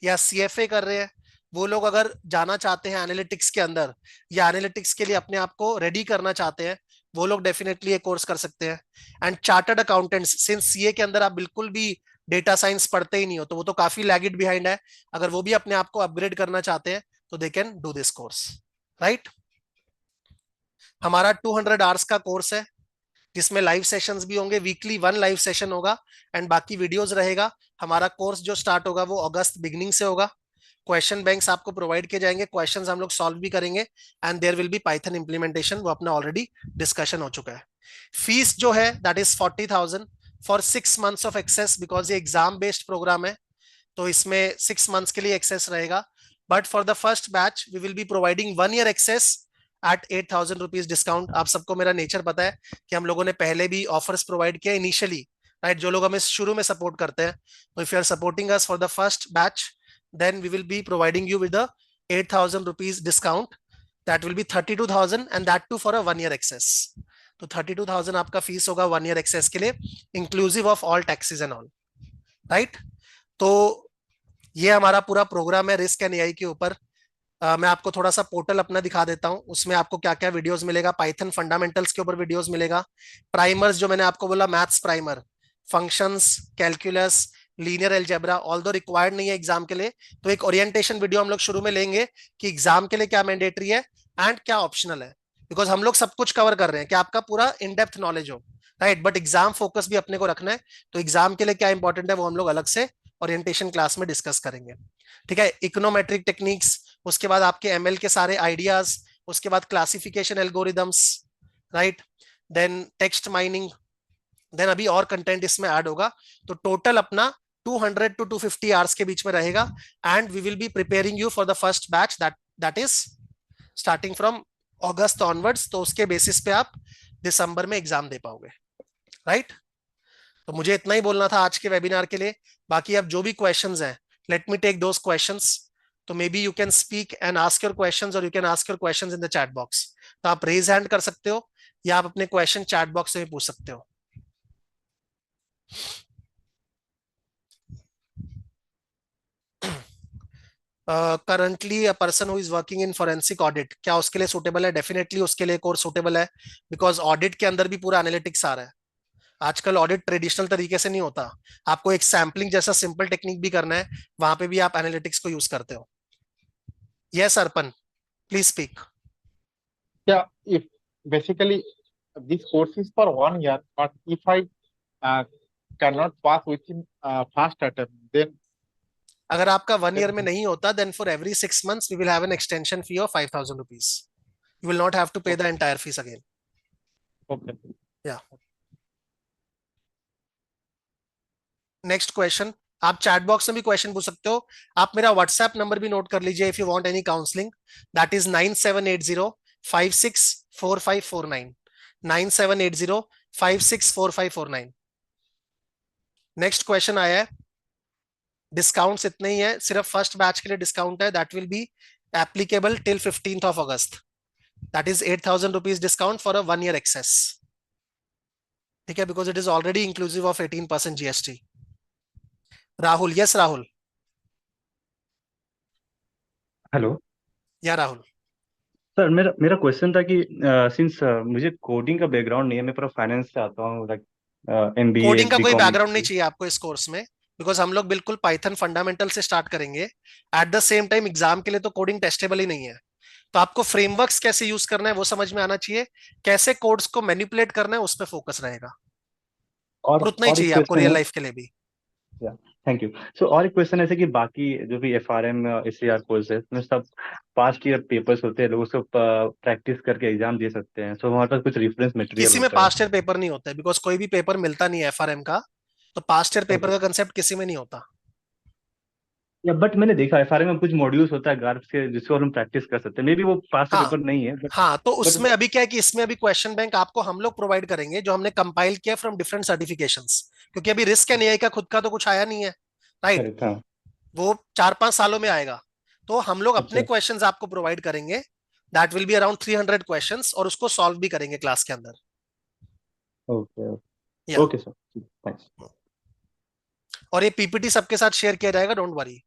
या सीएफए कर रहे हैं, वो लोग अगर जाना चाहते हैं एनालिटिक्स के अंदर या एनालिटिक्स के लिए अपने आप को रेडी करना चाहते हैं, वो लोग डेफिनेटली ये कोर्स कर सकते हैं। And chartered accountants, since CA के अंदर आप बिल्कुल भी डेटा साइंस पढ़ते ही नहीं हो, तो वो तो काफी लैगिड बिहाइंड है, अगर वो भी अपने आप को अपग्रेड करना चाहते हैं तो they can do this course, right? हमारा 200 आवर्स का कोर्स है, जिसमें लाइव सेशंस भी होंगे, वीकली 1 लाइव सेशन होगा एंड बाकी वीडियोस रहेगा। हमारा कोर्स जो स्टार्ट होगा वो अगस्त बिगनिंग से होगा। क्वेश्चन बैंक्स आपको प्रोवाइड किए जाएंगे, क्वेश्चंस हम लोग सॉल्व भी करेंगे and there will be Python implementation, वो अपना ऑलरेडी डिस्कशन हो चुका है। फीस जो है that is 40,000 for 6 months of access, because ये एग्जाम बेस्ड प्रोग्राम है तो इसमें 6 मंथ्स के लिए एक्सेस रहेगा। But for the first batch we will be providing 1 year access at 8,000 rupees discount. आप सबको मेरा नेचर पता है कि हम लोगों ने पहले भी ऑफर्स प्रोवाइड किया इनिशियली, राइट? जो लोग हमें शुरू में सपोर्ट करते हैं, तो if you are supporting us for the first batch, then we will be providing you with the 8,000 rupees discount, that will be 32,000 and that too for a 1 year access। तो 32,000 आपका फीस होगा 1 year access के लिए, inclusive of all taxes and all, right? तो ये हमारा पूरा programme है रिस्क एंड एआई के ऊपर। मैं आपको थोड़ा सा पोर्टल अपना दिखा देता हूं, उसमें आपको क्या क्या वीडियोस मिलेगा। पाइथन फंडामेंटल्स के ऊपर वीडियोस मिलेगा, प्राइमर्स जो मैंने आपको बोला, maths primer, functions, calculus, linear algebra, although required नहीं है एग्जाम के लिए, तो एक ओरिएंटेशन वीडियो हम लोग शुरू में लेंगे कि एग्जाम के लिए क्या मैंडेटरी है एंड क्या ऑप्शनल है, बिकॉज हम लोग सब कुछ कवर कर रहे हैं कि आपका पूरा इन डेप्थ नॉलेज हो, राइट? बट एग्जाम फोकस भी अपने को रखना है, तो एग्जाम के लिए क्या इंपॉर्टेंट है वो हम लोग अलग से ओरिएंटेशन क्लास में डिस्कस करेंगे, ठीक है? इकोनोमेट्रिक टेक्निक्स, उसके बाद आपके एमएल के सारे आइडियाज, उसके बाद classification algorithms, right? Then text mining, then अभी और कंटेंट इसमें ऐड होगा। तो टोटल अपना 200 to 250 आवर्स के बीच में रहेगा and we will be preparing you for the first batch that is starting from August onwards. तो उसके बेसिस पे आप दिसंबर में एग्जाम दे पाओगे, राइट? तो मुझे इतना ही बोलना था आज के वेबिनार के लिए। बाकी अब जो भी क्वेश्चंस हैं, let me take those questions. तो maybe you can speak and ask your questions, और you can ask your questions in the chat box. तो आप रेज हैंड कर सकते हो या आप अपने क्वेश्चन चैट बॉक्स में पूछ सकते हो। Currently a person who is working in forensic audit, क्या उसके लिए सूटेबल है? डेफिनेटली उसके लिए कोर्स सूटेबल है, बिकॉज ऑडिट के अंदर भी पूरा एनालिटिक्स आ रहा है। आजकल ऑडिट ट्रेडिशनल तरीके से नहीं होता, आपको एक सैम्पलिंग जैसा सिंपल टेक्निक भी करना है, वहां पे भी आप एनालिटिक्स को यूज करते हो। Yes Arpan, please speak. Yeah, if basically this course is for 1 year, but if I uh, cannot pass within first attempt, then अगर आपका 1 ईयर में then नहीं होता, then for every 6 months we will have an extension fee of 5,000 rupees. You will not have to pay the entire fees again. okay. या next question, आप chat box में भी question पूछ सकते हो। आप मेरा व्हाट्सएप नंबर भी नोट कर लीजिए, if you want any counselling, that is 9780564549, 9780564549। Next question आया है, डिस्काउंट्स इतने ही है, सिर्फ फर्स्ट बैच के लिए डिस्काउंट है, that will be applicable till 15th of August। That is 8,000 rupees discount for a 1 year access. ठीक है, because it is already inclusive of 18% GST। Rahul, yes Rahul. Hello yeah Rahul, sir, मेरा मेरा क्वेश्चन था कि since मुझे कोडिंग का background नहीं है, मैं पूरा फाइनेंस से आता हूँ, लाइक एमबीए कोडिंग का कोई बीकॉम। बैकग्राउंड नहीं चाहिए आपको इस कोर्स में, बिकॉज हम लोग बिल्कुल पाइथन फंडामेंटल से स्टार्ट करेंगे। At the same time exam के लिए तो कोडिंग टेस्टेबल ही नहीं है, तो आपको फ्रेमवर्क्स कैसे यूज करना है वो समझ में आना चाहिए, कैसे कोड्स को मैनिपुलेट करना है उस पर फोकस रहेगा, और उतना ही और एक चाहिए आपको क्वेश्चन रियल है। लाइफ के लिए भी। Thank you. सो और एक क्वेश्चन ऐसे कि बाकी जो भी एफआरएम एसएआर कोर्स है, उसमें सब पास्ट ईयर पेपर्स होते हैं, लोग उसको प्रैक्टिस करके एग्जाम दे सकते हैं, सो हमारे पास कुछ रेफरेंस मटेरियल किसी में होता है? पास्ट ईयर पेपर नहीं होता है, बिकॉज कोई भी पेपर मिलता नहीं है FRM का, तो पास्ट ईयर पेपर ओके। का कंसेप्ट किसी में नहीं होता। या बट मैंने देखा एफआरएम में कुछ मॉड्यूल्स होता है गार्ड्स के, जिसको हम प्रैक्टिस कर सकते हैं, मे बी वो पास्ट हाँ पेपर नहीं है, बट हाँ, तो बट उसमें अभी क्या है कि इसमें अभी क्वेश्चन बैंक आपको हम लोग प्रोवाइड करेंगे, जो हमने कंपाइल किया फ्रॉम डिफरेंट सर्टिफिकेशंस, क्योंकि अभी रिस्क एंड एआई का खुद का तो कुछ आया नहीं है, राइट? करेक्ट, हाँ। वो 4-5 सालों में आएगा। तो हम लोग अपने अच्छा। क्वेश्चंस आपको प्रोवाइड करेंगे, that will be around 300 questions, और उसको सॉल्व भी करेंगे क्लास के अंदर। ओके। या ओके सर, थैंक्स। और ये पीपीटी सबके साथ शेयर किया जाएगा, don't worry.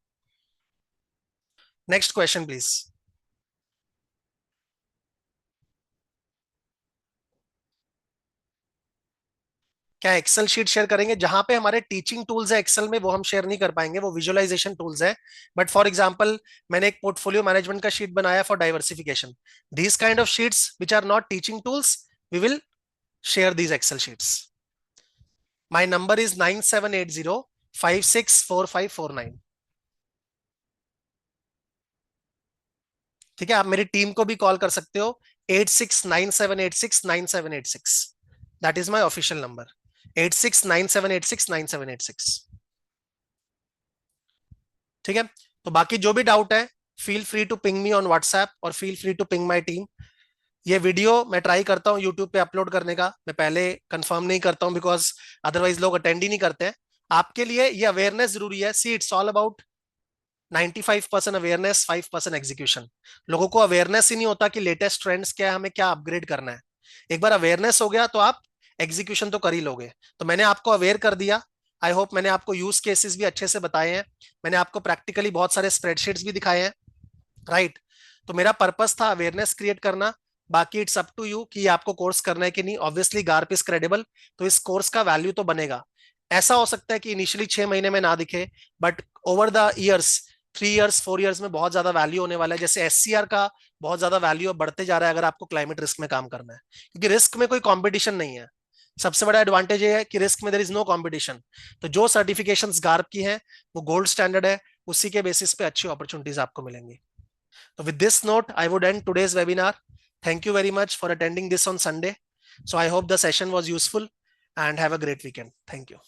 Next question please. क्या एक्सेल शीट शेयर करेंगे? जहां पे हमारे टीचिंग टूल्स है एक्सेल में, वो हम शेयर नहीं कर पाएंगे, वो विजुअलाइजेशन टूल्स है। बट फॉर एग्जांपल, मैंने एक पोर्टफोलियो मैनेजमेंट का शीट बनाया for diversification. These kind of sheets which are not teaching tools, we will share these Excel sheets. My number is 9780564549। ठीक है, आप मेरी टीम को भी कॉल कर सकते हो, 8697869786। That is my official number, 8697869786। ठीक है, तो बाकी जो भी डाउट है, feel free to ping me on WhatsApp, और feel free to ping my team. ये वीडियो मैं ट्राई करता हूँ यूट्यूब पे अपलोड करने का, मैं पहले कंफर्म नहीं करता हूँ, बिकॉज अदरवाइज लोग अटेंड ही नहीं करते हैं। आपके लिए ये अवेयरनेस जरूरी है। See, it's all about 95% awareness, 5% execution. लोगों को अवेयरनेस ही नहीं होता कि लेटेस्ट ट्रेंड्स क्या है, हमें क्या अपग्रेड करना है। एक बार अवेयरनेस हो गया तो आप एग्जीक्यूशन तो कर ही लोगे। तो मैंने आपको अवेयर कर दिया। आई होप मैंने आपको यूज केसेस भी अच्छे से बताए हैं, मैंने आपको प्रैक्टिकली बहुत सारे स्प्रेडशीट्स भी दिखाए हैं, राइट? तो मेरा पर्पस था अवेयरनेस क्रिएट करना। बाकी इट्स अप टू यू कि आपको कोर्स करना है कि नहीं। ऑब्वियसली गार्प इज क्रेडिबल, तो इस कोर्स का वैल्यू तो बनेगा। ऐसा हो सकता है कि इनिशियली 6 महीने में ना दिखे, but over the years, 3 years 4 years में बहुत ज्यादा वैल्यू होने वाला है। जैसे SCR का बहुत ज्यादा वैल्यू अब बढ़ते जा रहा है, अगर आपको क्लाइमेट रिस्क में काम करना है, क्योंकि रिस्क में कोई कॉम्पिटिशन नहीं है। सबसे बड़ा एडवांटेज ये है कि रिस्क में देयर इज नो कॉम्पिटिशन। तो जो सर्टिफिकेशंस गार्प की हैं वो गोल्ड स्टैंडर्ड है, उसी के बेसिस पे अच्छी अपॉर्चुनिटीज आपको मिलेंगी। So with this note, I would end today's webinar. Thank you very much for attending this on Sunday. So I hope the session was useful, and have a great weekend. Thank you.